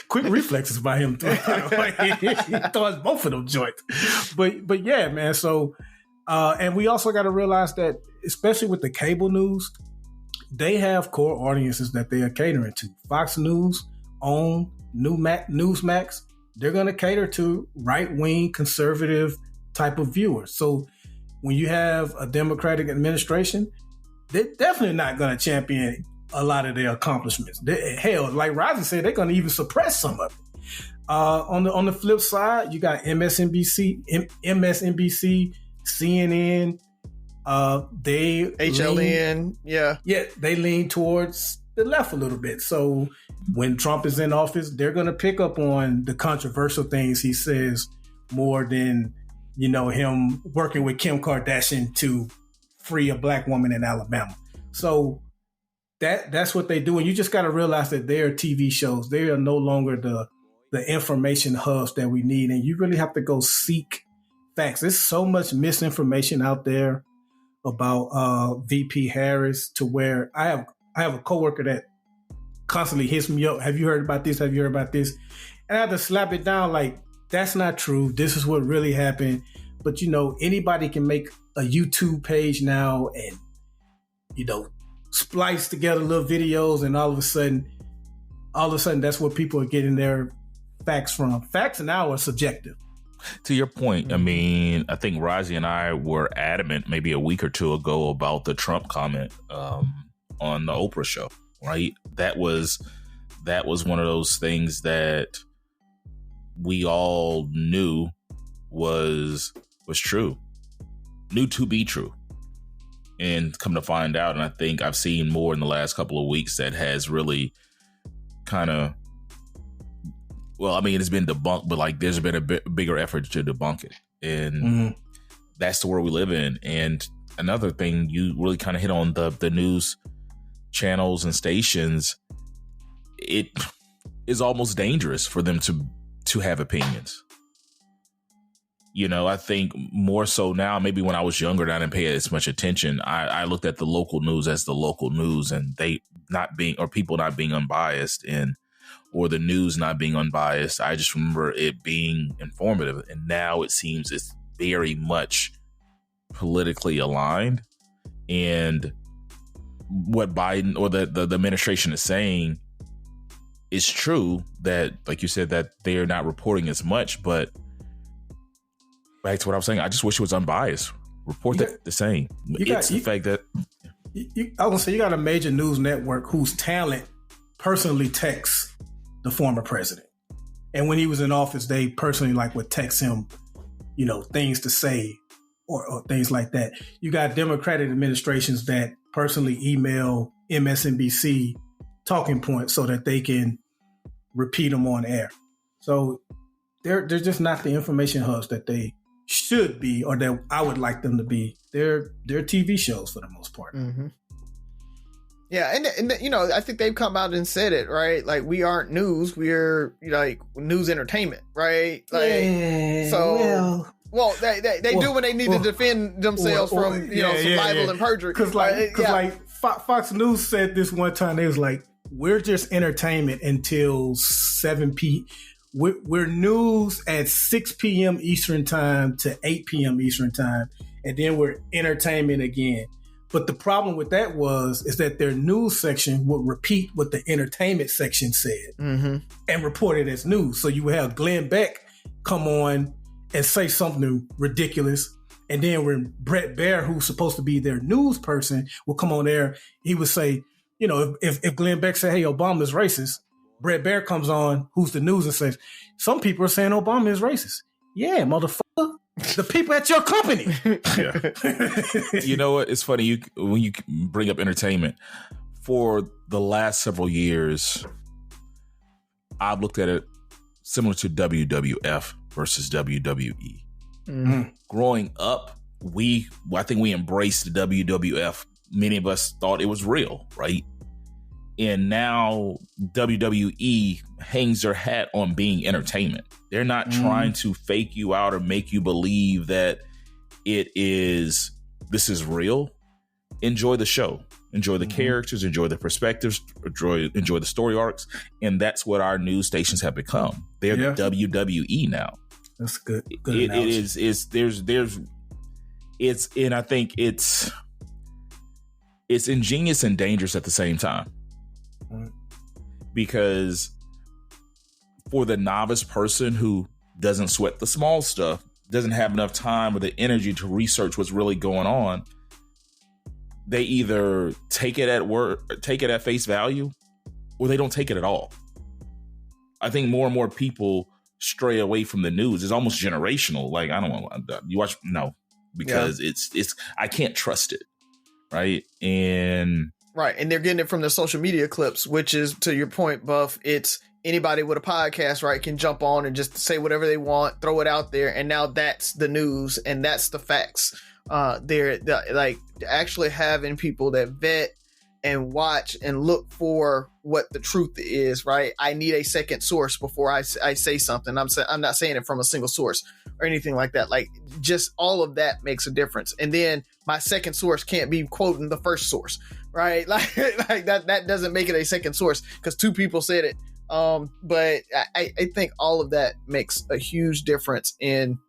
Quick reflexes by him. He throws both of them joints. But yeah, man. So, and we also got to realize that, especially with the cable news, they have core audiences that they are catering to. Fox News, OWN, Newsmax, they're going to cater to right-wing, conservative type of viewers. So when you have a Democratic administration, they're definitely not going to champion a lot of their accomplishments. Hell, like Razi said, they're going to even suppress some of it. On the flip side, you got MSNBC, CNN, they HLN, they lean towards the left a little bit. So when Trump is in office, they're going to pick up on the controversial things he says more than, him working with Kim Kardashian to free a black woman in Alabama. So that's what they do. And you just got to realize that they are TV shows. They are no longer the information hubs that we need. And you really have to go seek facts. There's so much misinformation out there about VP Harris, to where I have a coworker that constantly hits me up. Have you heard about this? Have you heard about this? And I have to slap it down like, that's not true. This is what really happened. But, anybody can make a YouTube page now and, splice together little videos, and all of a sudden, that's where people are getting their facts from. Facts now are subjective. To your point, I mean, I think Razi and I were adamant maybe a week or two ago about the Trump comment on the Oprah show, right? That was one of those things that we all knew was true, knew to be true. And come to find out, and I think I've seen more in the last couple of weeks that has really kind of, well, I mean, it's been debunked, but like there's been a bigger effort to debunk it. And that's the world we live in. And another thing, you really kind of hit on the news channels and stations. It is almost dangerous for them to have opinions. I think more so now, maybe when I was younger and I didn't pay as much attention, I looked at the local news as the local news, and people not being unbiased, or the news not being unbiased. I just remember it being informative. And now it seems it's very much politically aligned. And what Biden or the administration is saying is true, that, like you said, that they're not reporting as much, but back to what I was saying, I just wish it was unbiased. Report the same. It's the fact that I was gonna say, you got a major news network whose talent personally texts the former president, and when he was in office, they personally would text him, things to say or things like that. You got Democratic administrations that personally email MSNBC talking points so that they can repeat them on air. So they're just not the information hubs that they should be, or that I would like them to be. They're TV shows for the most part. Mm-hmm. Yeah, and I think they've come out and said it, right? Like, we aren't news, we're like news entertainment, right? Like, they do when they need to defend themselves from libel and perjury. Because Fox News said this one time, they was like, we're just entertainment until 7 p.m. We're news at 6 p.m. Eastern time to 8 p.m. Eastern time, and then we're entertainment again. But the problem with that is that their news section would repeat what the entertainment section said and report it as news. So you would have Glenn Beck come on and say something ridiculous, and then when Brett Baer, who's supposed to be their news person, will come on there, he would say, if Glenn Beck said, hey, Obama's racist, Brett Baer comes on, who's the news, and says, some people are saying Obama is racist. Yeah, motherfucker. The people at your company. Yeah. You know what? It's funny when you bring up entertainment. For the last several years, I've looked at it similar to WWF versus WWE. Mm-hmm. Growing up, I think we embraced the WWF. Many of us thought it was real, right? And now WWE hangs their hat on being entertainment. They're not trying to fake you out or make you believe that this is real. enjoy the show, enjoy the characters, enjoy the perspectives, enjoy the story arcs. And that's what our news stations have become. They're the WWE now. That's good. It is. And I think it's ingenious and dangerous at the same time. Because for the novice person who doesn't sweat the small stuff, doesn't have enough time or the energy to research what's really going on, they either take it at face value, or they don't take it at all. I think more and more people stray away from the news. It's almost generational. Like, I don't want you watch because it's I can't trust it, right? And they're getting it from the social media clips, which is, to your point, Buff. It's anybody with a podcast, right, can jump on and just say whatever they want, throw it out there, and now that's the news and that's the facts. They're like actually having people that vet and watch and look for what the truth is, right? I need a second source before I say something. I'm not saying it from a single source or anything like that. Like, just all of that makes a difference. And then my second source can't be quoting the first source, right? Like that doesn't make it a second source because two people said it. But I think all of that makes a huge difference in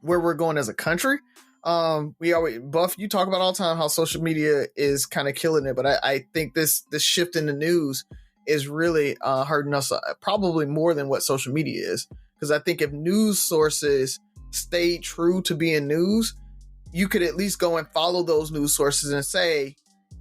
where we're going as a country. Buff, you talk about all the time how social media is kind of killing it, but I think this shift in the news is really hurting us probably more than what social media is. Because I think if news sources stay true to being news, you could at least go and follow those news sources and say,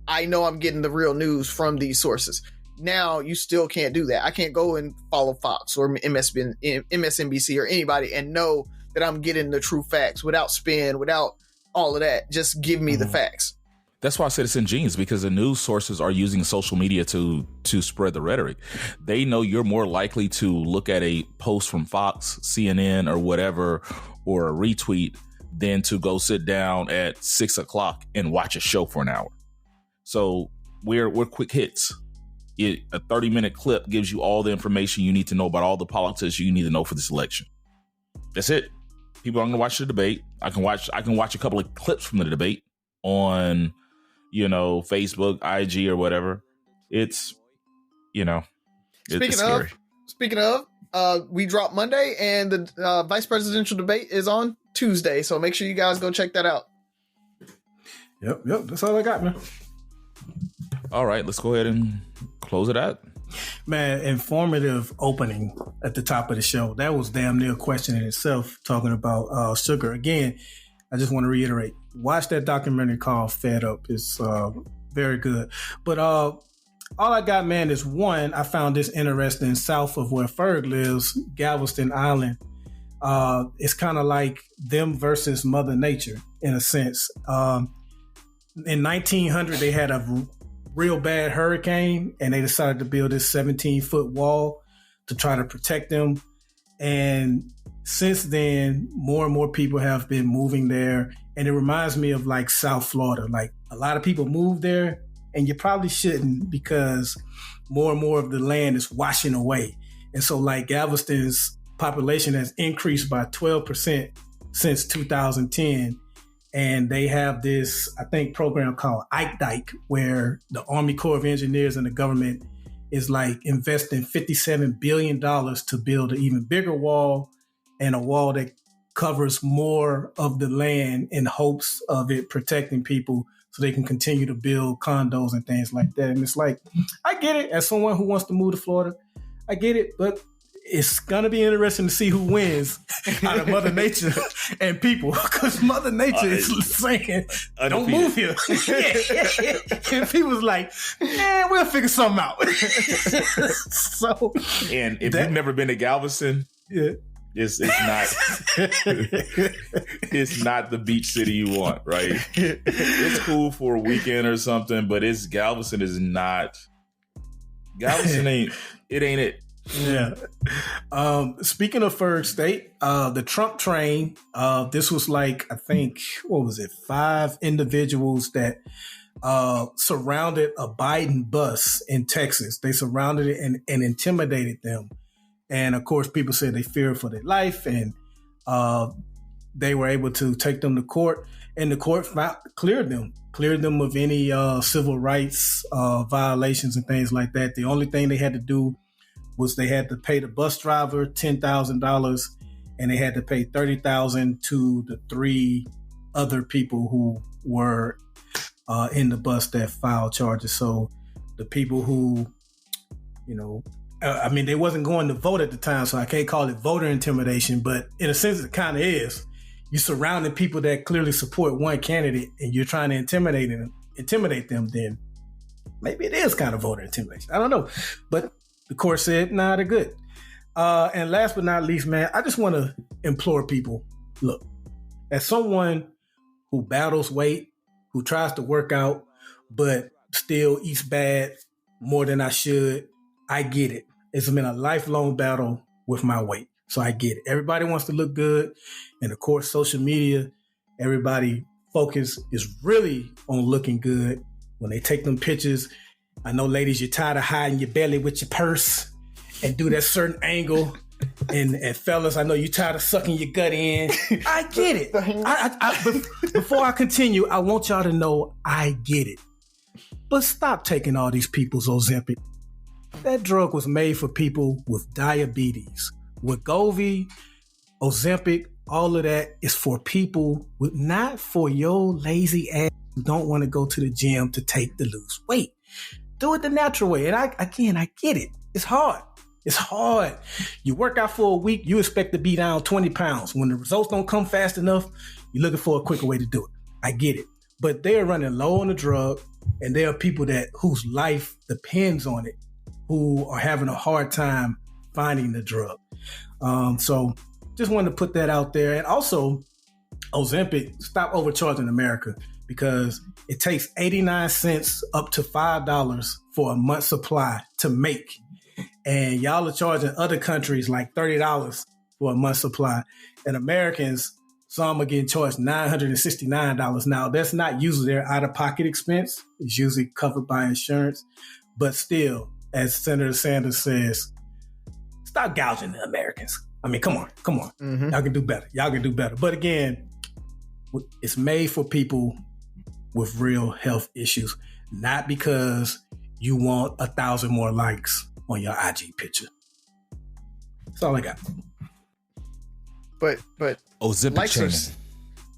I know I'm getting the real news from these sources. Now you still can't do that. I can't go and follow Fox or MSNBC or anybody and know that I'm getting the true facts without spin, without all of that. Just give me the facts. That's why I said it's ingenious, because the news sources are using social media to spread the rhetoric. They know you're more likely to look at a post from Fox, CNN, or whatever, or a retweet than to go sit down at 6 o'clock and watch a show for an hour. So we're quick hits. A 30-minute clip gives you all the information you need to know about all the politics you need to know for this election. That's it. People aren't going to watch the debate. I can watch a couple of clips from the debate on, Facebook, IG, or whatever. It's scary. Speaking of, we drop Monday, and the vice presidential debate is on Tuesday. So make sure you guys go check that out. Yep. That's all I got, man. All right, let's go ahead and close it out. Man, informative opening at the top of the show. That was damn near a question in itself, talking about sugar. Again, I just want to reiterate, watch that documentary called Fed Up. It's very good. But all I got, man, is one, I found this interesting south of where Ferg lives, Galveston Island. It's kind of like them versus Mother Nature in a sense. In 1900, they had a real bad hurricane, and they decided to build this 17-foot wall to try to protect them. And since then, more and more people have been moving there. And it reminds me of like South Florida. Like, a lot of people move there, and you probably shouldn't, because more and more of the land is washing away. And so like Galveston's population has increased by 12% since 2010. And they have this, I think, program called Ike Dike, where the Army Corps of Engineers and the government is like investing $57 billion to build an even bigger wall, and a wall that covers more of the land in hopes of it protecting people so they can continue to build condos and things like that. And it's like, I get it. As someone who wants to move to Florida, I get it. But it's going to be interesting to see who wins out of Mother Nature and people, because Mother Nature is saying, don't move here. And people's like, man, we'll figure something out. So, and if you've never been to Galveston, it's not it's not the beach city you want, right? It's cool for a weekend or something, but Galveston ain't it. Yeah. Speaking of Ferg State, the Trump train, this was like, I think, 5 individuals that surrounded a Biden bus in Texas. They surrounded it and intimidated them. And of course, people said they feared for their life, and they were able to take them to court. and the court cleared them of any civil rights violations and things like that. The only thing they had to do was they had to pay the bus driver $10,000, and they had to pay $30,000 to the 3 other people who were in the bus that filed charges. So the people who, they wasn't going to vote at the time, so I can't call it voter intimidation, but in a sense it kind of is. You're surrounding people that clearly support one candidate and you're trying to intimidate them, then maybe it is kind of voter intimidation. I don't know. But the court said, nah, they're good. And last but not least, man, I just want to implore people, look, as someone who battles weight, who tries to work out, but still eats bad more than I should, I get it. It's been a lifelong battle with my weight. So I get it. Everybody wants to look good. And of course, social media, everybody focus is really on looking good. When they take them pictures, I know ladies, you're tired of hiding your belly with your purse and do that certain angle. And fellas, I know you're tired of sucking your gut in. I get it. Before I continue, I want y'all to know I get it. But stop taking all these people's Ozempic. That drug was made for people with diabetes. Wegovy, Ozempic, all of that is for people with, not for your lazy ass who don't want to go to the gym to lose weight. Do it the natural way. And I get it. It's hard. It's hard. You work out for a week, you expect to be down 20 pounds. When the results don't come fast enough, you're looking for a quicker way to do it. I get it. But they are running low on the drug, and there are people whose life depends on it, who are having a hard time finding the drug. So just wanted to put that out there. And also, Ozempic, stop overcharging America, because it takes 89 cents up to $5 for a month's supply to make. And y'all are charging other countries like $30 for a month's supply. And Americans, some are getting charged $969. Now, that's not usually their out-of-pocket expense. It's usually covered by insurance. But still, as Senator Sanders says, stop gouging the Americans. I mean, come on. Mm-hmm. Y'all can do better. But again, it's made for people with real health issues, not because you want 1,000 more likes on your IG picture. That's all I got. But Ozempic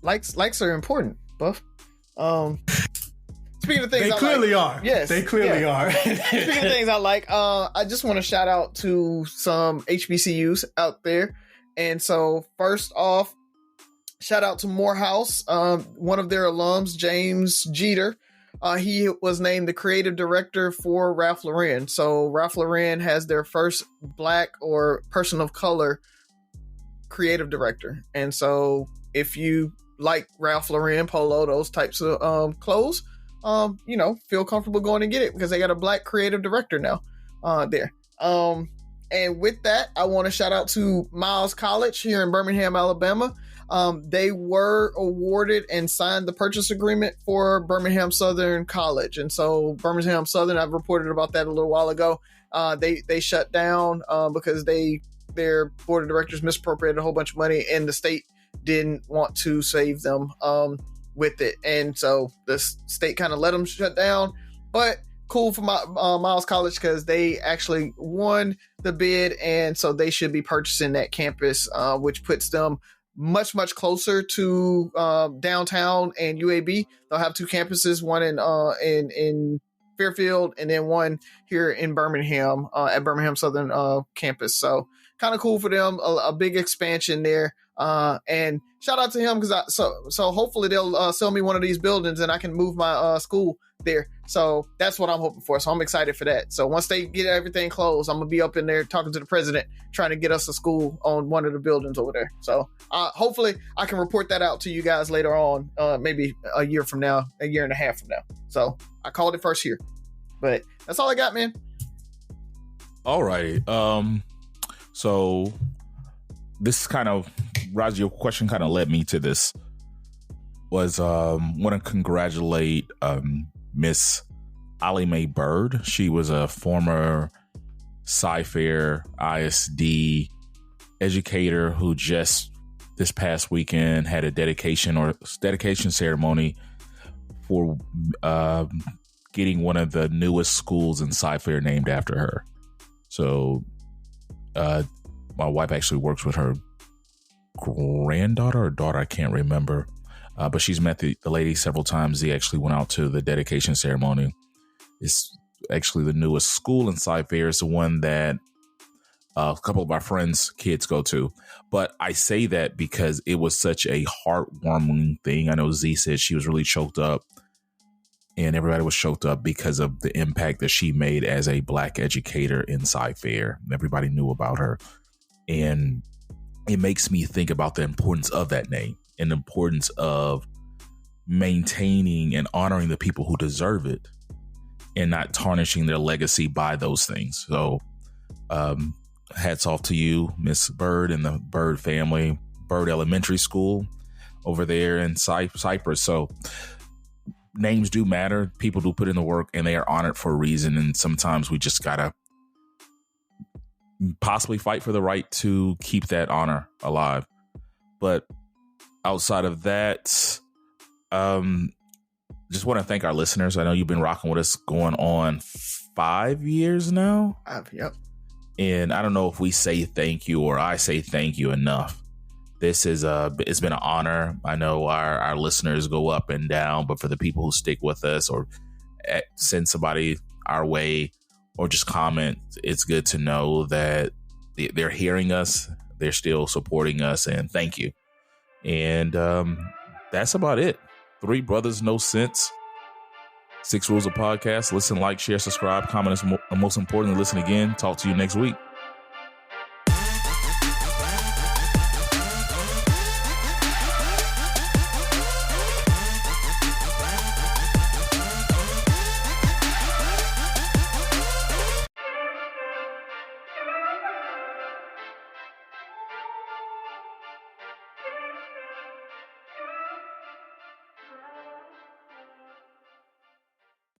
likes are important, Buff. Speaking of things they clearly are. Yes. They clearly are. Speaking of things I like, I just want to shout out to some HBCUs out there. And so first off, shout out to Morehouse. One of their alums, James Jeter. He was named the creative director for Ralph Lauren. So Ralph Lauren has their first Black or person of color creative director. And so if you like Ralph Lauren, Polo, those types of clothes, feel comfortable going and get it, because they got a Black creative director now there. And with that, I want to shout out to Miles College here in Birmingham, Alabama. They were awarded and signed the purchase agreement for Birmingham Southern College. And so Birmingham Southern, I've reported about that a little while ago. They shut down because their board of directors misappropriated a whole bunch of money, and the state didn't want to save them with it. And so the state kind of let them shut down. But cool for Miles College, because they actually won the bid, and so they should be purchasing that campus, which puts them much closer to downtown and UAB. They'll have 2 campuses, one in Fairfield and then one here in Birmingham at Birmingham Southern campus. So kind of cool for them, a big expansion there. And shout out to him, because so hopefully they'll sell me one of these buildings and I can move my school there. So that's what I'm hoping for. So I'm excited for that. So once they get everything closed, I'm gonna be up in there talking to the president, trying to get us a school on one of the buildings over there. So hopefully I can report that out to you guys later on, maybe a year from now, a year and a half from now. So I called it first here, but that's all I got, man. All righty. So this kind of, Razi, your question kind of led me to this. Was want to congratulate Miss Ollie Mae Bird. She was a former Sci-Fair ISD educator who just this past weekend had a dedication ceremony for getting one of the newest schools in Cy-Fair named after her. So my wife actually works with her granddaughter or daughter, I can't remember, but she's met the lady several times. They actually went out to the dedication ceremony. It's actually the newest school in Cy-Fair. It's the one that a couple of our friends' kids go to. But I say that because it was such a heartwarming thing. I know Z said she was really choked up, and everybody was choked up because of the impact that she made as a Black educator in Cy-Fair. Everybody knew about her. And it makes me think about the importance of that name and the importance of maintaining and honoring the people who deserve it and not tarnishing their legacy by those things. So hats off to you, Miss Bird, and the Bird family, Bird Elementary School over there in Cypress. So names do matter. People do put in the work, and they are honored for a reason. And sometimes we just gotta possibly fight for the right to keep that honor alive. But outside of that, just want to thank our listeners. I know you've been rocking with us going on 5 years now. Yep. And I don't know if we say thank you or I say thank you enough. This is it's been an honor. I know our listeners go up and down, but for the people who stick with us or send somebody our way or just comment, it's good to know that they're hearing us. They're still supporting us, and thank you. And that's about it. 3 brothers, no sense. 6 rules of podcast. Listen, like, share, subscribe, comment. And most importantly, listen again. Talk to you next week.